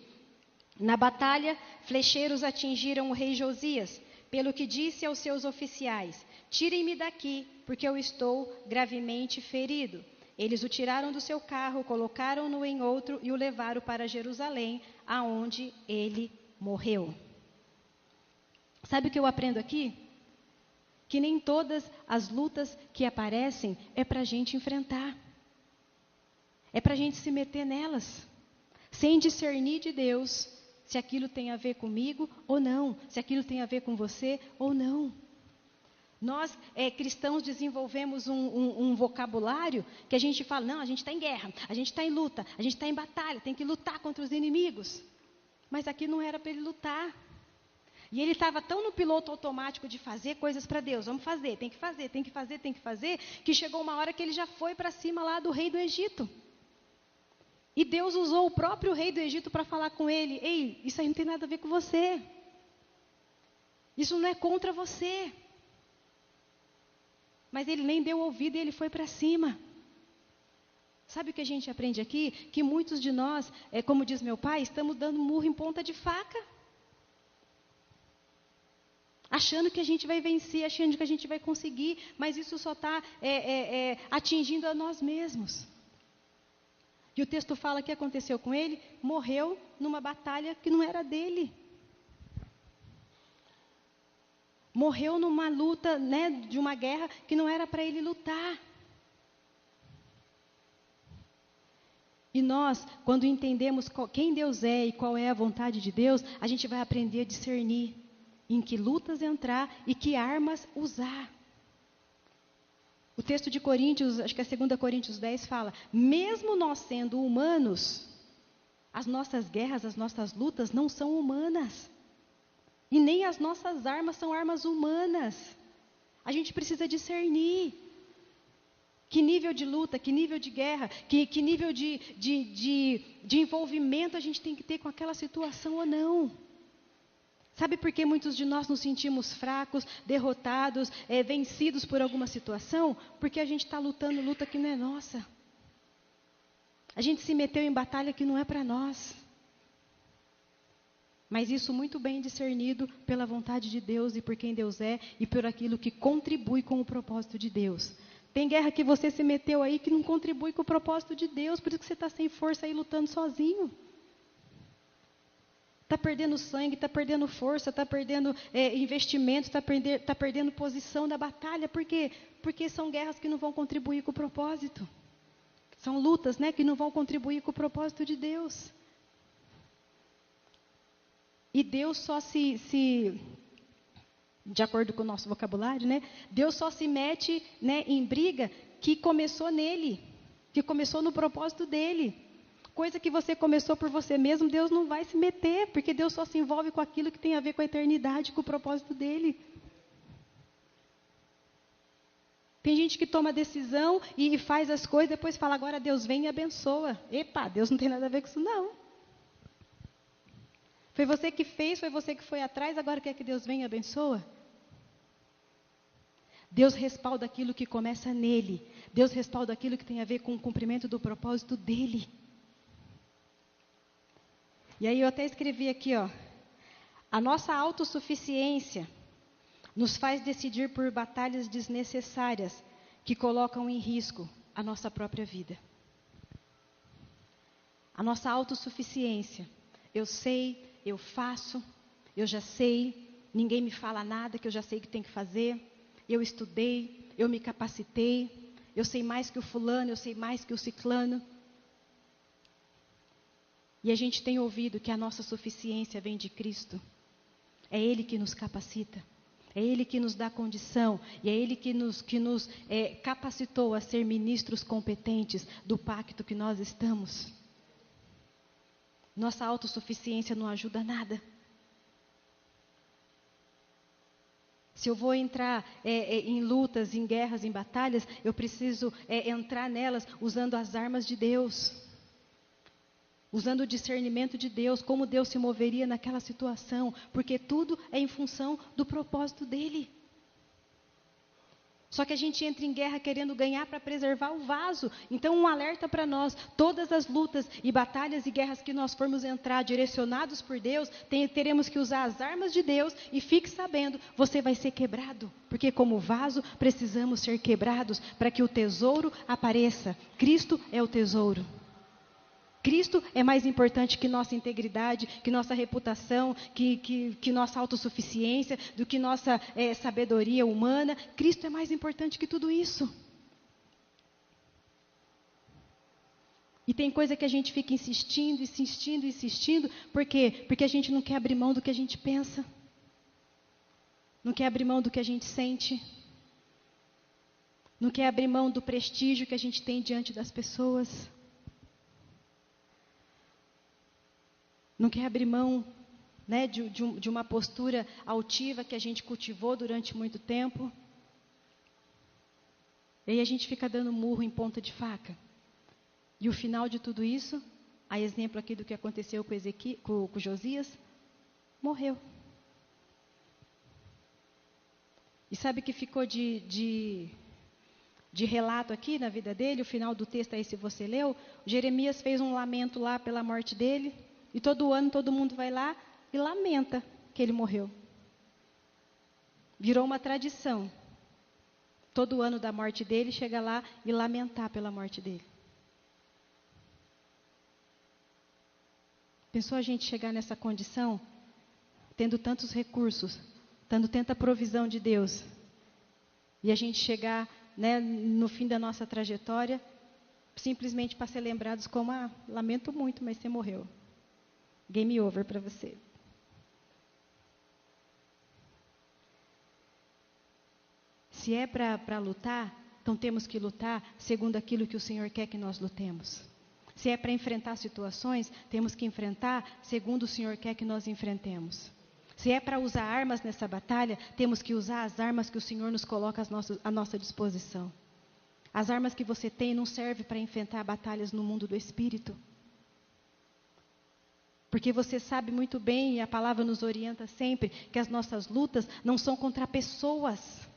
Na batalha, flecheiros atingiram o rei Josias, pelo que disse aos seus oficiais: tirem-me daqui, porque eu estou gravemente ferido. Eles o tiraram do seu carro, colocaram-no em outro e o levaram para Jerusalém, aonde ele morreu. Sabe o que eu aprendo aqui? Que nem todas as lutas que aparecem é para a gente enfrentar. É para a gente se meter nelas, sem discernir de Deus se aquilo tem a ver comigo ou não, se aquilo tem a ver com você ou não. Nós, cristãos, desenvolvemos um vocabulário que a gente fala: não, a gente está em guerra, a gente está em luta, a gente está em batalha, tem que lutar contra os inimigos. Mas aqui não era para ele lutar. E ele estava tão no piloto automático de fazer coisas para Deus, vamos fazer, tem que fazer, que chegou uma hora que ele já foi para cima lá do rei do Egito. E Deus usou o próprio rei do Egito para falar com ele: ei, isso aí não tem nada a ver com você. Isso não é contra você. Mas ele nem deu ouvido e ele foi para cima. Sabe o que a gente aprende aqui? Que muitos de nós, como diz meu pai, estamos dando murro em ponta de faca. Achando que a gente vai vencer, achando que a gente vai conseguir, mas isso só está atingindo a nós mesmos. E o texto fala que aconteceu com ele: morreu numa batalha que não era dele. Morreu numa luta, né, de uma guerra que não era para ele lutar. E nós, quando entendemos quem Deus é e qual é a vontade de Deus, a gente vai aprender a discernir em que lutas entrar e que armas usar. O texto de Coríntios, acho que é 2 Coríntios 10, fala: mesmo nós sendo humanos, as nossas guerras, as nossas lutas não são humanas. E nem as nossas armas são armas humanas. A gente precisa discernir que nível de luta, que nível de guerra, que nível de envolvimento a gente tem que ter com aquela situação ou não. Sabe por que muitos de nós nos sentimos fracos, derrotados, vencidos por alguma situação? Porque a gente está lutando luta que não é nossa. A gente se meteu em batalha que não é para nós. Mas isso muito bem discernido pela vontade de Deus e por quem Deus é e por aquilo que contribui com o propósito de Deus. Tem guerra que você se meteu aí que não contribui com o propósito de Deus, por isso que você está sem força aí lutando sozinho. Está perdendo sangue, está perdendo força, está perdendo investimento, está perdendo posição da batalha. Por quê? Porque são guerras que não vão contribuir com o propósito. São lutas, né, que não vão contribuir com o propósito de Deus. E Deus só de acordo com o nosso vocabulário, né, Deus só se mete, né, em briga que começou nele, que começou no propósito dele. Coisa que você começou por você mesmo, Deus não vai se meter, porque Deus só se envolve com aquilo que tem a ver com a eternidade, com o propósito dele. Tem gente que toma decisão e faz as coisas, depois fala: agora Deus vem e abençoa. Epa, Deus não tem nada a ver com isso não. Foi você que fez, foi você que foi atrás, agora quer que Deus venha e abençoa? Deus respalda aquilo que começa nele. Deus respalda aquilo que tem a ver com o cumprimento do propósito dele. E aí eu até escrevi aqui, ó: a nossa autossuficiência nos faz decidir por batalhas desnecessárias que colocam em risco a nossa própria vida. A nossa autossuficiência. Eu sei, eu faço, eu já sei, ninguém me fala nada, que eu já sei o que tem que fazer. Eu estudei, eu me capacitei, eu sei mais que o fulano, eu sei mais que o ciclano. E a gente tem ouvido que a nossa suficiência vem de Cristo. É Ele que nos capacita. É Ele que nos dá condição. E é Ele que nos capacitou a ser ministros competentes do pacto que nós estamos. Nossa autossuficiência não ajuda nada. Se eu vou entrar em lutas, em guerras, em batalhas, eu preciso entrar nelas usando as armas de Deus. Usando o discernimento de Deus, como Deus se moveria naquela situação, porque tudo é em função do propósito dEle. Só que a gente entra em guerra querendo ganhar para preservar o vaso. Então, um alerta para nós: todas as lutas e batalhas e guerras que nós formos entrar direcionados por Deus, teremos que usar as armas de Deus, e fique sabendo, você vai ser quebrado. Porque como vaso, precisamos ser quebrados para que o tesouro apareça. Cristo é o tesouro. Cristo é mais importante que nossa integridade, que nossa reputação, que nossa autossuficiência, do que nossa sabedoria humana. Cristo é mais importante que tudo isso. E tem coisa que a gente fica insistindo, por quê? Porque a gente não quer abrir mão do que a gente pensa, não quer abrir mão do que a gente sente, não quer abrir mão do prestígio que a gente tem diante das pessoas. Não quer abrir mão, né, de uma postura altiva que a gente cultivou durante muito tempo. E aí a gente fica dando murro em ponta de faca. E o final de tudo isso, a exemplo aqui do que aconteceu com Josias, morreu. E sabe o que ficou de relato aqui na vida dele? O final do texto aí, se você leu, Jeremias fez um lamento lá pela morte dele. E todo ano todo mundo vai lá e lamenta que ele morreu. Virou uma tradição. Todo ano da morte dele, chega lá e lamentar pela morte dele. Pensou a gente chegar nessa condição, tendo tantos recursos, tendo tanta provisão de Deus, e a gente chegar, né, no fim da nossa trajetória, simplesmente para ser lembrados como: lamento muito, mas você morreu. Game over para você. Se é para lutar, então temos que lutar segundo aquilo que o Senhor quer que nós lutemos. Se é para enfrentar situações, temos que enfrentar segundo o Senhor quer que nós enfrentemos. Se é para usar armas nessa batalha, temos que usar as armas que o Senhor nos coloca à nossa disposição. As armas que você tem não servem para enfrentar batalhas no mundo do Espírito. Porque você sabe muito bem, e a palavra nos orienta sempre, que as nossas lutas não são contra pessoas.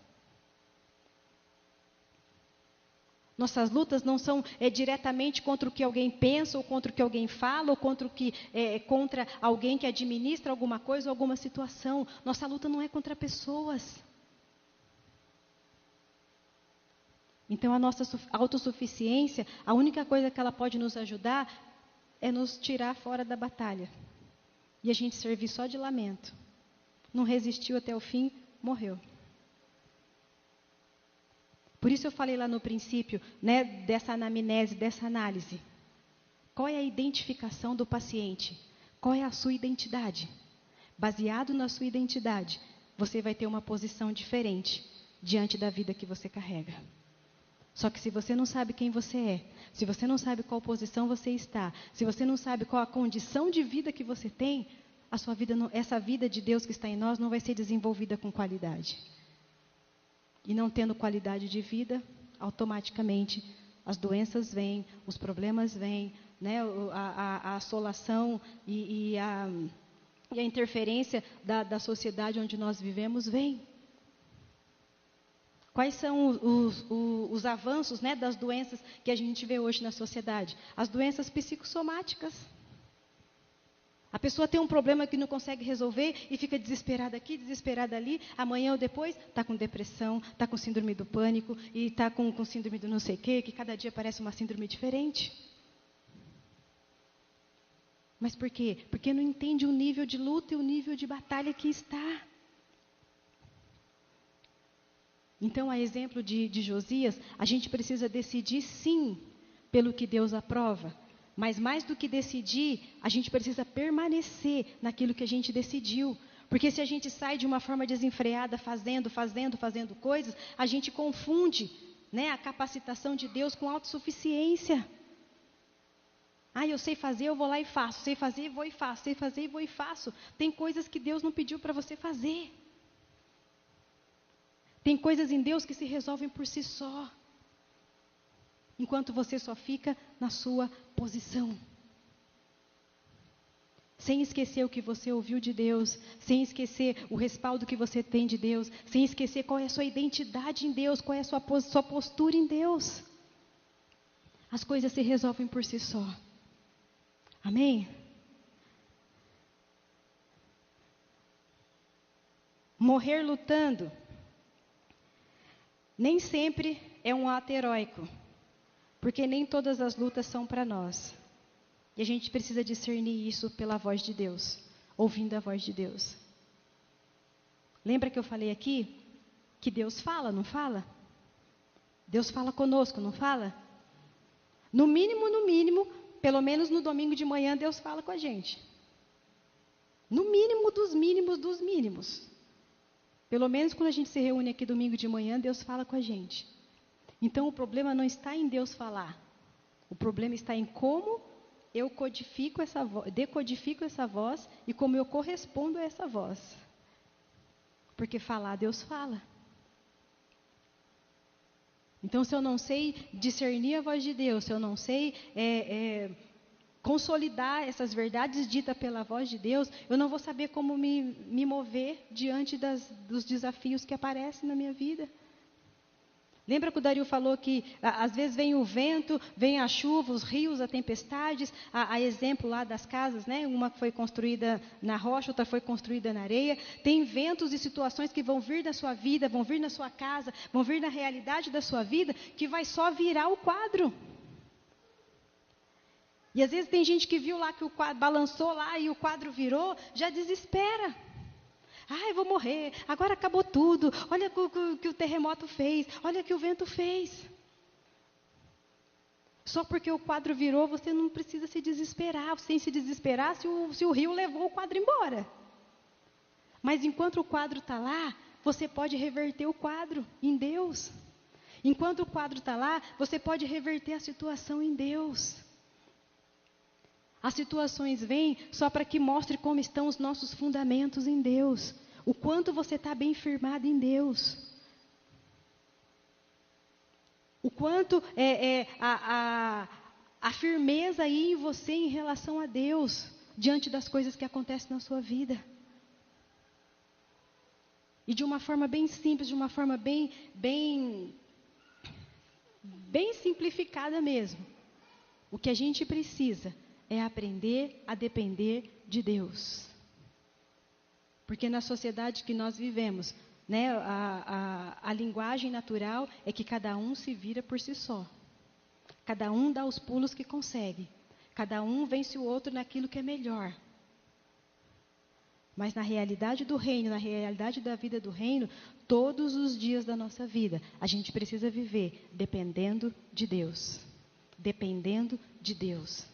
Nossas lutas não são diretamente contra o que alguém pensa, ou contra o que alguém fala, ou contra alguém que administra alguma coisa ou alguma situação. Nossa luta não é contra pessoas. Então a nossa autossuficiência, a única coisa que ela pode nos ajudar é nos tirar fora da batalha. E a gente servir só de lamento. Não resistiu até o fim, morreu. Por isso eu falei lá no princípio, né, dessa anamnese, dessa análise. Qual é a identificação do paciente? Qual é a sua identidade? Baseado na sua identidade, você vai ter uma posição diferente diante da vida que você carrega. Só que se você não sabe quem você é, se você não sabe qual posição você está, se você não sabe qual a condição de vida que você tem, a sua vida essa vida de Deus que está em nós não vai ser desenvolvida com qualidade. E não tendo qualidade de vida, automaticamente as doenças vêm, os problemas vêm, né, a assolação e a interferência da sociedade onde nós vivemos vem. Quais são os avanços, né, das doenças que a gente vê hoje na sociedade? As doenças psicossomáticas. A pessoa tem um problema que não consegue resolver e fica desesperada aqui, desesperada ali. Amanhã ou depois está com depressão, está com síndrome do pânico e está com síndrome do não sei o quê, que cada dia parece uma síndrome diferente. Mas por quê? Porque não entende o nível de luta e o nível de batalha que está. Então, a exemplo de Josias, a gente precisa decidir sim pelo que Deus aprova. Mas mais do que decidir, a gente precisa permanecer naquilo que a gente decidiu. Porque se a gente sai de uma forma desenfreada, fazendo coisas, a gente confunde, né, a capacitação de Deus com autossuficiência. Eu sei fazer, eu vou lá e faço. Sei fazer, vou e faço. Sei fazer, vou e faço. Tem coisas que Deus não pediu para você fazer. Tem coisas em Deus que se resolvem por si só. Enquanto você só fica na sua posição. Sem esquecer o que você ouviu de Deus. Sem esquecer o respaldo que você tem de Deus. Sem esquecer qual é a sua identidade em Deus. Qual é a sua postura em Deus. As coisas se resolvem por si só. Amém? Morrer lutando nem sempre é um ato heróico, porque nem todas as lutas são para nós. E a gente precisa discernir isso pela voz de Deus, ouvindo a voz de Deus. Lembra que eu falei aqui que Deus fala, não fala? Deus fala conosco, não fala? No mínimo, pelo menos no domingo de manhã, Deus fala com a gente. No mínimo dos mínimos dos mínimos. Pelo menos quando a gente se reúne aqui domingo de manhã, Deus fala com a gente. Então o problema não está em Deus falar. O problema está em como eu decodifico essa voz e como eu correspondo a essa voz. Porque falar, Deus fala. Então, se eu não sei discernir a voz de Deus, se eu não sei consolidar essas verdades ditas pela voz de Deus, eu não vou saber como me mover diante dos desafios que aparecem na minha vida. Lembra que o Dario falou que às vezes vem o vento, vem a chuva, os rios, as tempestades, a exemplo lá das casas, né? Uma foi construída na rocha, outra foi construída na areia. Tem ventos e situações que vão vir na sua vida, vão vir na sua casa, vão vir na realidade da sua vida, que vai só virar o quadro. E às vezes tem gente que viu lá que o quadro balançou lá e o quadro virou, já desespera. Eu vou morrer, agora acabou tudo, olha o que o terremoto fez, olha o que o vento fez. Só porque o quadro virou, você não precisa se desesperar, sem se desesperar se o rio levou o quadro embora. Mas enquanto o quadro está lá, você pode reverter o quadro em Deus. Enquanto o quadro está lá, você pode reverter a situação em Deus. As situações vêm só para que mostre como estão os nossos fundamentos em Deus. O quanto você está bem firmado em Deus. O quanto a firmeza aí em você em relação a Deus, diante das coisas que acontecem na sua vida. E de uma forma bem simples, de uma forma bem simplificada mesmo. O que a gente precisa é aprender a depender de Deus. Porque na sociedade que nós vivemos, né, a linguagem natural é que cada um se vira por si só. Cada um dá os pulos que consegue. Cada um vence o outro naquilo que é melhor. Mas na realidade do reino, na realidade da vida do reino, todos os dias da nossa vida, a gente precisa viver dependendo de Deus. Dependendo de Deus.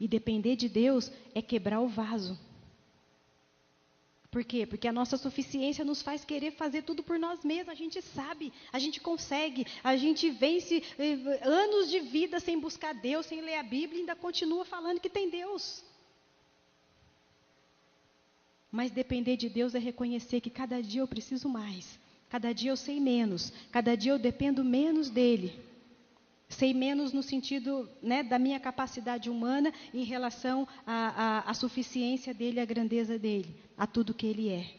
E depender de Deus é quebrar o vaso. Por quê? Porque a nossa suficiência nos faz querer fazer tudo por nós mesmos. A gente sabe, a gente consegue, a gente vence anos de vida sem buscar Deus, sem ler a Bíblia e ainda continua falando que tem Deus. Mas depender de Deus é reconhecer que cada dia eu preciso mais. Cada dia eu sei menos. Cada dia eu dependo menos dEle. Sei menos no sentido, né, da minha capacidade humana em relação à suficiência dEle, à grandeza dEle, a tudo que Ele é.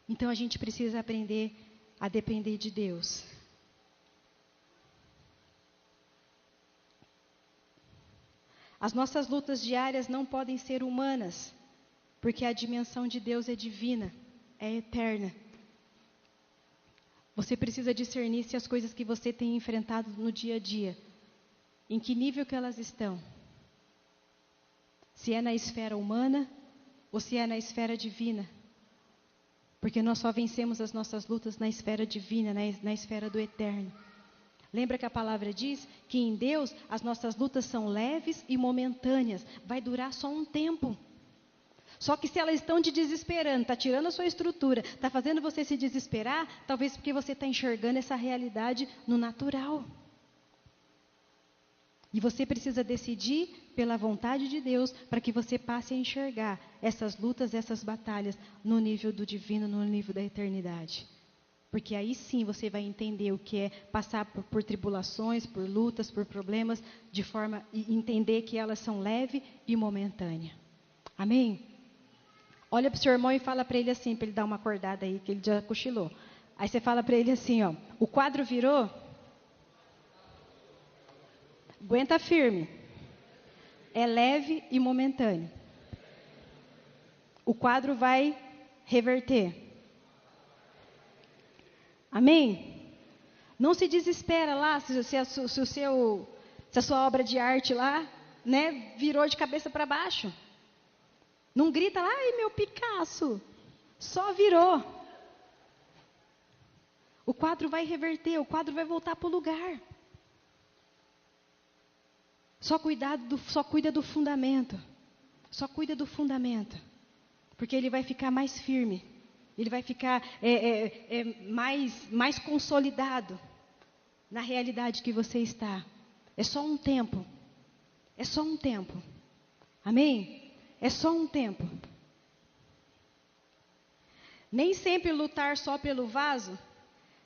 Então a gente precisa aprender a depender de Deus. As nossas lutas diárias não podem ser humanas, porque a dimensão de Deus é divina, é eterna. Você precisa discernir se as coisas que você tem enfrentado no dia a dia, em que nível que elas estão. Se é na esfera humana ou se é na esfera divina. Porque nós só vencemos as nossas lutas na esfera divina, na esfera do eterno. Lembra que a palavra diz que em Deus as nossas lutas são leves e momentâneas. Vai durar só um tempo. Só que se elas estão te desesperando, está tirando a sua estrutura, está fazendo você se desesperar, talvez porque você está enxergando essa realidade no natural. E você precisa decidir pela vontade de Deus para que você passe a enxergar essas lutas, essas batalhas no nível do divino, no nível da eternidade. Porque aí sim você vai entender o que é passar por tribulações, por lutas, por problemas, de forma a entender que elas são leves e momentâneas. Amém? Olha para o seu irmão e fala para ele assim, para ele dar uma acordada aí, que ele já cochilou. Aí você fala para ele assim, ó, o quadro virou? Aguenta firme. É leve e momentâneo. O quadro vai reverter. Amém? Não se desespera lá se a sua obra de arte lá, né, virou de cabeça para baixo. Não grita lá, ai meu Picasso, só virou. O quadro vai reverter, o quadro vai voltar para o lugar. Só cuida do fundamento. Só cuida do fundamento. Porque ele vai ficar mais firme. Ele vai ficar mais consolidado na realidade que você está. É só um tempo. É só um tempo. Amém? É só um tempo. Nem sempre lutar só pelo vaso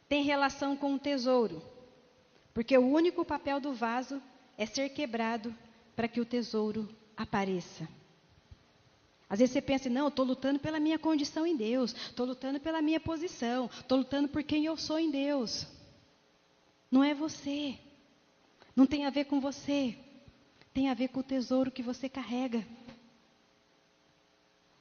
tem relação com o tesouro. Porque o único papel do vaso é ser quebrado para que o tesouro apareça. Às vezes você pensa, não, eu estou lutando pela minha condição em Deus, estou lutando pela minha posição, estou lutando por quem eu sou em Deus. Não é você. Não tem a ver com você. Tem a ver com o tesouro que você carrega.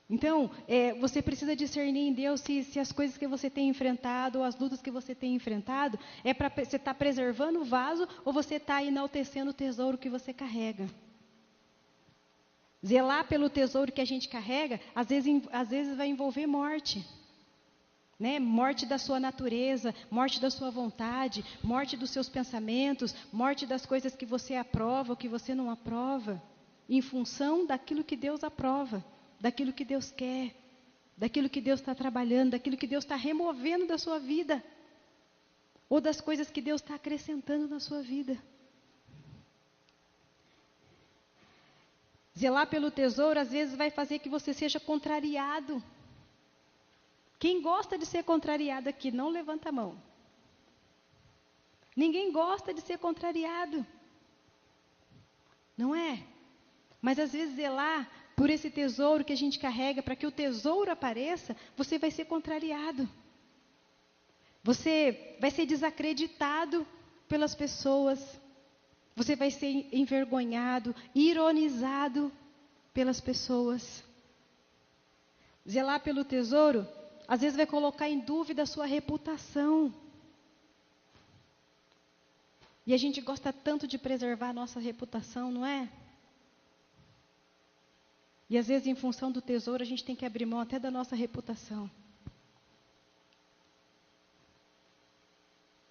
Então, você precisa discernir em Deus se as coisas que você tem enfrentado, ou as lutas que você tem enfrentado, é para você estar preservando o vaso, ou você está enaltecendo o tesouro que você carrega. Zelar pelo tesouro que a gente carrega, às vezes vai envolver morte. Né? Morte da sua natureza, morte da sua vontade, morte dos seus pensamentos, morte das coisas que você aprova ou que você não aprova, em função daquilo que Deus aprova, daquilo que Deus quer, daquilo que Deus está trabalhando, daquilo que Deus está removendo da sua vida, ou das coisas que Deus está acrescentando na sua vida. Zelar pelo tesouro, às vezes, vai fazer que você seja contrariado. Quem gosta de ser contrariado aqui, não levanta a mão. Ninguém gosta de ser contrariado. Não é? Mas às vezes zelar por esse tesouro que a gente carrega, para que o tesouro apareça, você vai ser contrariado. Você vai ser desacreditado pelas pessoas. Você vai ser envergonhado, ironizado pelas pessoas. Zelar pelo tesouro, às vezes vai colocar em dúvida a sua reputação. E a gente gosta tanto de preservar a nossa reputação, não é? E às vezes, em função do tesouro, a gente tem que abrir mão até da nossa reputação.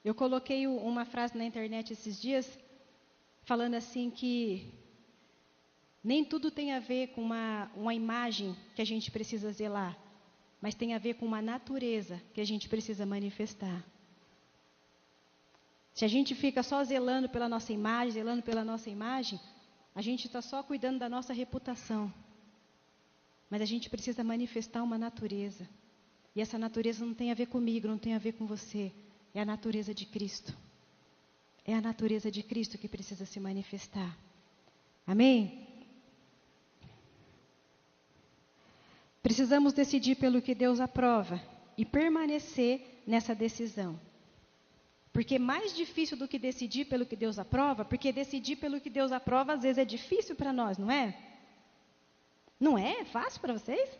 Eu coloquei uma frase na internet esses dias, falando assim que nem tudo tem a ver com uma imagem que a gente precisa zelar, mas tem a ver com uma natureza que a gente precisa manifestar. Se a gente fica só zelando pela nossa imagem, a gente está só cuidando da nossa reputação. Mas a gente precisa manifestar uma natureza. E essa natureza não tem a ver comigo, não tem a ver com você. É a natureza de Cristo. É a natureza de Cristo que precisa se manifestar. Amém? Precisamos decidir pelo que Deus aprova e permanecer nessa decisão. Porque mais difícil do que decidir pelo que Deus aprova, porque decidir pelo que Deus aprova às vezes é difícil para nós, não é? Não é? É fácil para vocês?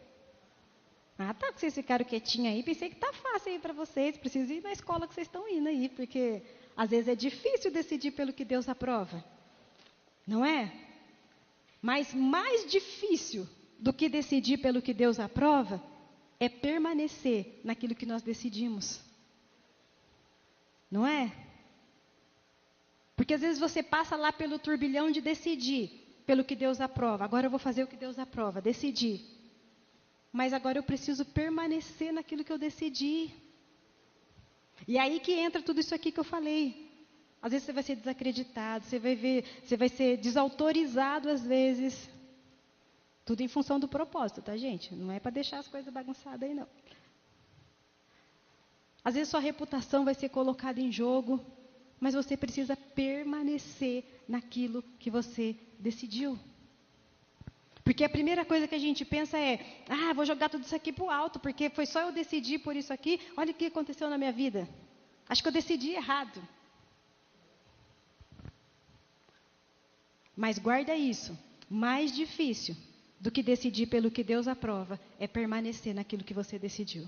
Ah, tá, que vocês ficaram quietinhos aí, pensei que tá fácil aí para vocês, preciso ir na escola que vocês estão indo aí, porque às vezes é difícil decidir pelo que Deus aprova. Não é? Mas mais difícil do que decidir pelo que Deus aprova é permanecer naquilo que nós decidimos. Não é? Porque às vezes você passa lá pelo turbilhão de decidir pelo que Deus aprova. Agora eu vou fazer o que Deus aprova, decidir. Mas agora eu preciso permanecer naquilo que eu decidi. E aí que entra tudo isso aqui que eu falei. Às vezes você vai ser desacreditado, você vai ser desautorizado às vezes. Tudo em função do propósito, tá, gente? Não é para deixar as coisas bagunçadas aí, não. Às vezes sua reputação vai ser colocada em jogo, mas você precisa permanecer naquilo que você decidiu. Porque a primeira coisa que a gente pensa é, vou jogar tudo isso aqui para o alto, porque foi só eu decidir por isso aqui, olha o que aconteceu na minha vida. Acho que eu decidi errado. Mas guarda isso, mais difícil do que decidir pelo que Deus aprova é permanecer naquilo que você decidiu.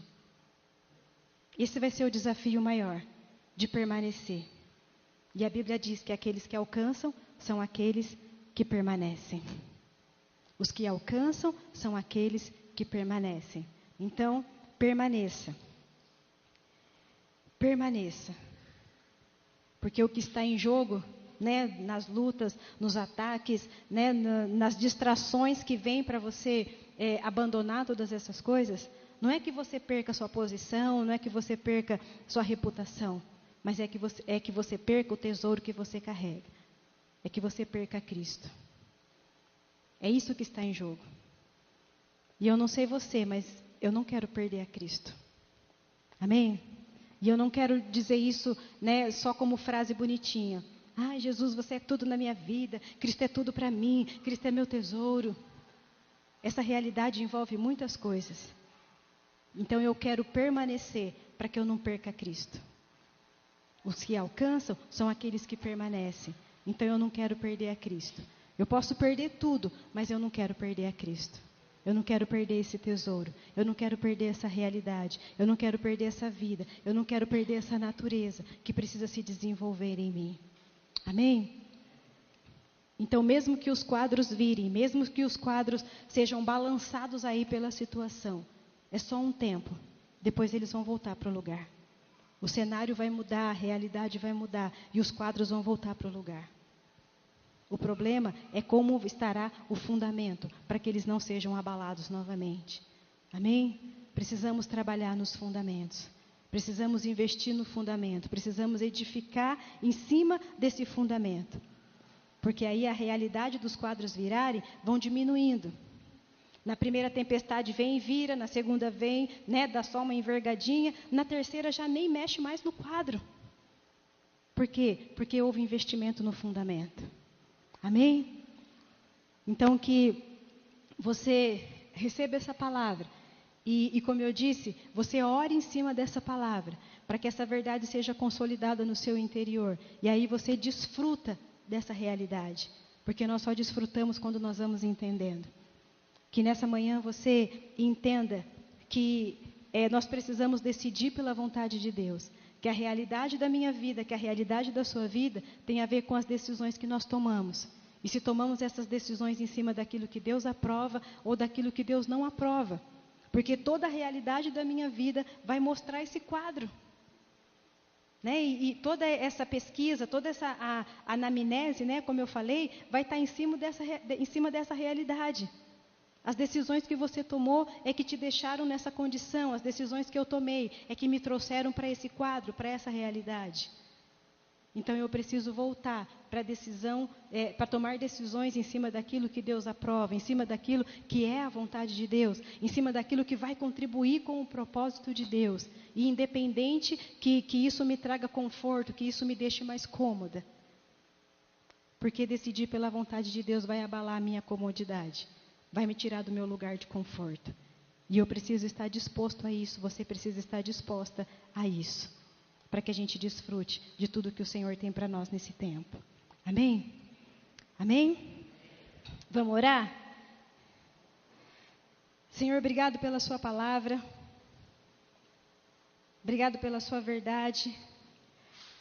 Esse vai ser o desafio maior, de permanecer. E a Bíblia diz que aqueles que alcançam são aqueles que permanecem. Os que alcançam são aqueles que permanecem. Então, permaneça. Permaneça. Porque o que está em jogo, né, nas lutas, nos ataques, né, nas distrações que vêm para você abandonar todas essas coisas, não é que você perca sua posição, não é que você perca sua reputação, mas é que você perca o tesouro que você carrega. É que você perca Cristo. É isso que está em jogo. E eu não sei você, mas eu não quero perder a Cristo. Amém? E eu não quero dizer isso, né, só como frase bonitinha. Jesus, você é tudo na minha vida. Cristo é tudo para mim. Cristo é meu tesouro. Essa realidade envolve muitas coisas. Então eu quero permanecer para que eu não perca Cristo. Os que alcançam são aqueles que permanecem. Então eu não quero perder a Cristo. Eu posso perder tudo, mas eu não quero perder a Cristo. Eu não quero perder esse tesouro. Eu não quero perder essa realidade. Eu não quero perder essa vida. Eu não quero perder essa natureza que precisa se desenvolver em mim. Amém? Então, mesmo que os quadros virem, mesmo que os quadros sejam balançados aí pela situação, é só um tempo. Depois eles vão voltar para o lugar. O cenário vai mudar, a realidade vai mudar e os quadros vão voltar para o lugar. O problema é como estará o fundamento para que eles não sejam abalados novamente. Amém? Precisamos trabalhar nos fundamentos. Precisamos investir no fundamento. Precisamos edificar em cima desse fundamento. Porque aí a realidade dos quadros virarem vão diminuindo. Na primeira tempestade vem e vira, na segunda vem, né, dá só uma envergadinha, na terceira já nem mexe mais no quadro. Por quê? Porque houve investimento no fundamento. Amém? Então que você receba essa palavra e como eu disse, você ore em cima dessa palavra, para que essa verdade seja consolidada no seu interior. E aí você desfruta dessa realidade, porque nós só desfrutamos quando nós vamos entendendo. Que nessa manhã você entenda que nós precisamos decidir pela vontade de Deus. Que a realidade da minha vida, que a realidade da sua vida tem a ver com as decisões que nós tomamos. E se tomamos essas decisões em cima daquilo que Deus aprova ou daquilo que Deus não aprova. Porque toda a realidade da minha vida vai mostrar esse quadro. Né? E toda essa pesquisa, toda essa anamnese, né, como eu falei, vai estar em cima dessa realidade. As decisões que você tomou é que te deixaram nessa condição. As decisões que eu tomei é que me trouxeram para esse quadro, para essa realidade. Então eu preciso voltar para a decisão, para tomar decisões em cima daquilo que Deus aprova, em cima daquilo que é a vontade de Deus, em cima daquilo que vai contribuir com o propósito de Deus. E independente que isso me traga conforto, que isso me deixe mais cômoda. Porque decidir pela vontade de Deus vai abalar a minha comodidade. Vai me tirar do meu lugar de conforto. E eu preciso estar disposto a isso, você precisa estar disposta a isso. Para que a gente desfrute de tudo que o Senhor tem para nós nesse tempo. Amém? Amém? Vamos orar? Senhor, obrigado pela sua palavra. Obrigado pela sua verdade.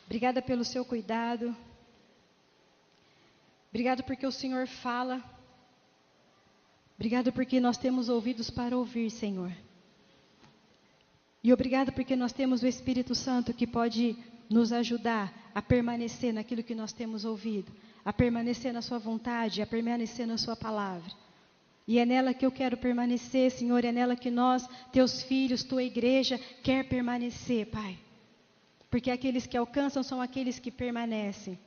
Obrigada pelo seu cuidado. Obrigado porque o Senhor fala Obrigado porque nós temos ouvidos para ouvir, Senhor. E obrigado porque nós temos o Espírito Santo que pode nos ajudar a permanecer naquilo que nós temos ouvido, a permanecer na sua vontade, a permanecer na sua palavra. E é nela que eu quero permanecer, Senhor, é nela que nós, teus filhos, tua igreja, quer permanecer, Pai. Porque aqueles que alcançam são aqueles que permanecem.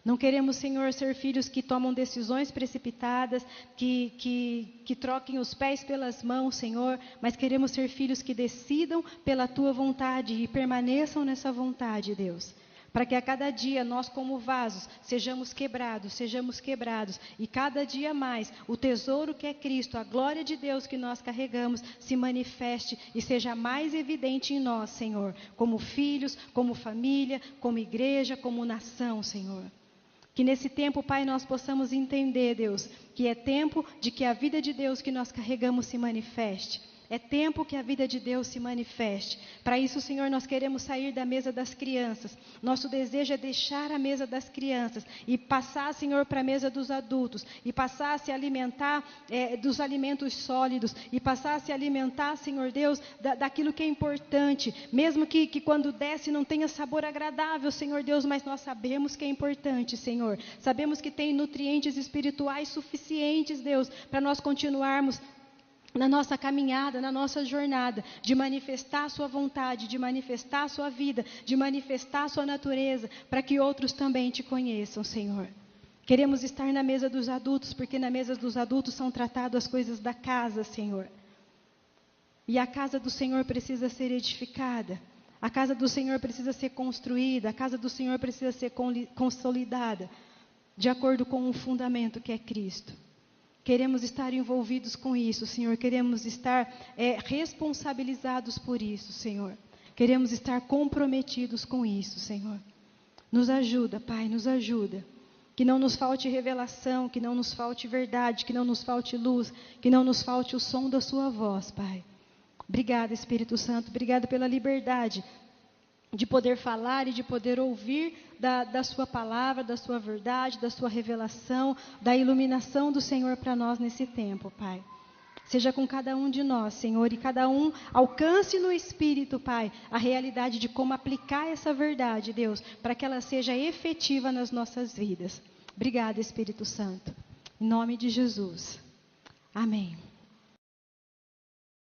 Não queremos, Senhor, ser filhos que tomam decisões precipitadas, que troquem os pés pelas mãos, Senhor, mas queremos ser filhos que decidam pela Tua vontade e permaneçam nessa vontade, Deus. Para que a cada dia nós, como vasos, sejamos quebrados, e cada dia mais o tesouro que é Cristo, a glória de Deus que nós carregamos, se manifeste e seja mais evidente em nós, Senhor, como filhos, como família, como igreja, como nação, Senhor. Que nesse tempo, Pai, nós possamos entender, Deus, que é tempo de que a vida de Deus que nós carregamos se manifeste. É tempo que a vida de Deus se manifeste. Para isso, Senhor, nós queremos sair da mesa das crianças. Nosso desejo é deixar a mesa das crianças e passar, Senhor, para a mesa dos adultos. E passar a se alimentar dos alimentos sólidos. E passar a se alimentar, Senhor Deus, daquilo que é importante. Mesmo que quando desce não tenha sabor agradável, Senhor Deus, mas nós sabemos que é importante, Senhor. Sabemos que tem nutrientes espirituais suficientes, Deus, para nós continuarmos na nossa caminhada, na nossa jornada, de manifestar a sua vontade, de manifestar a sua vida, de manifestar a sua natureza, para que outros também te conheçam, Senhor. Queremos estar na mesa dos adultos, porque na mesa dos adultos são tratadas as coisas da casa, Senhor. E a casa do Senhor precisa ser edificada, a casa do Senhor precisa ser construída, a casa do Senhor precisa ser consolidada, de acordo com o fundamento que é Cristo. Queremos estar envolvidos com isso, Senhor. Queremos estar responsabilizados por isso, Senhor. Queremos estar comprometidos com isso, Senhor. Nos ajuda, Pai, nos ajuda. Que não nos falte revelação, que não nos falte verdade, que não nos falte luz, que não nos falte o som da sua voz, Pai. Obrigada, Espírito Santo. Obrigada pela liberdade de poder falar e de poder ouvir da sua palavra, da sua verdade, da sua revelação, da iluminação do Senhor para nós nesse tempo, Pai. Seja com cada um de nós, Senhor, e cada um alcance no Espírito, Pai, a realidade de como aplicar essa verdade, Deus, para que ela seja efetiva nas nossas vidas. Obrigada, Espírito Santo. Em nome de Jesus. Amém.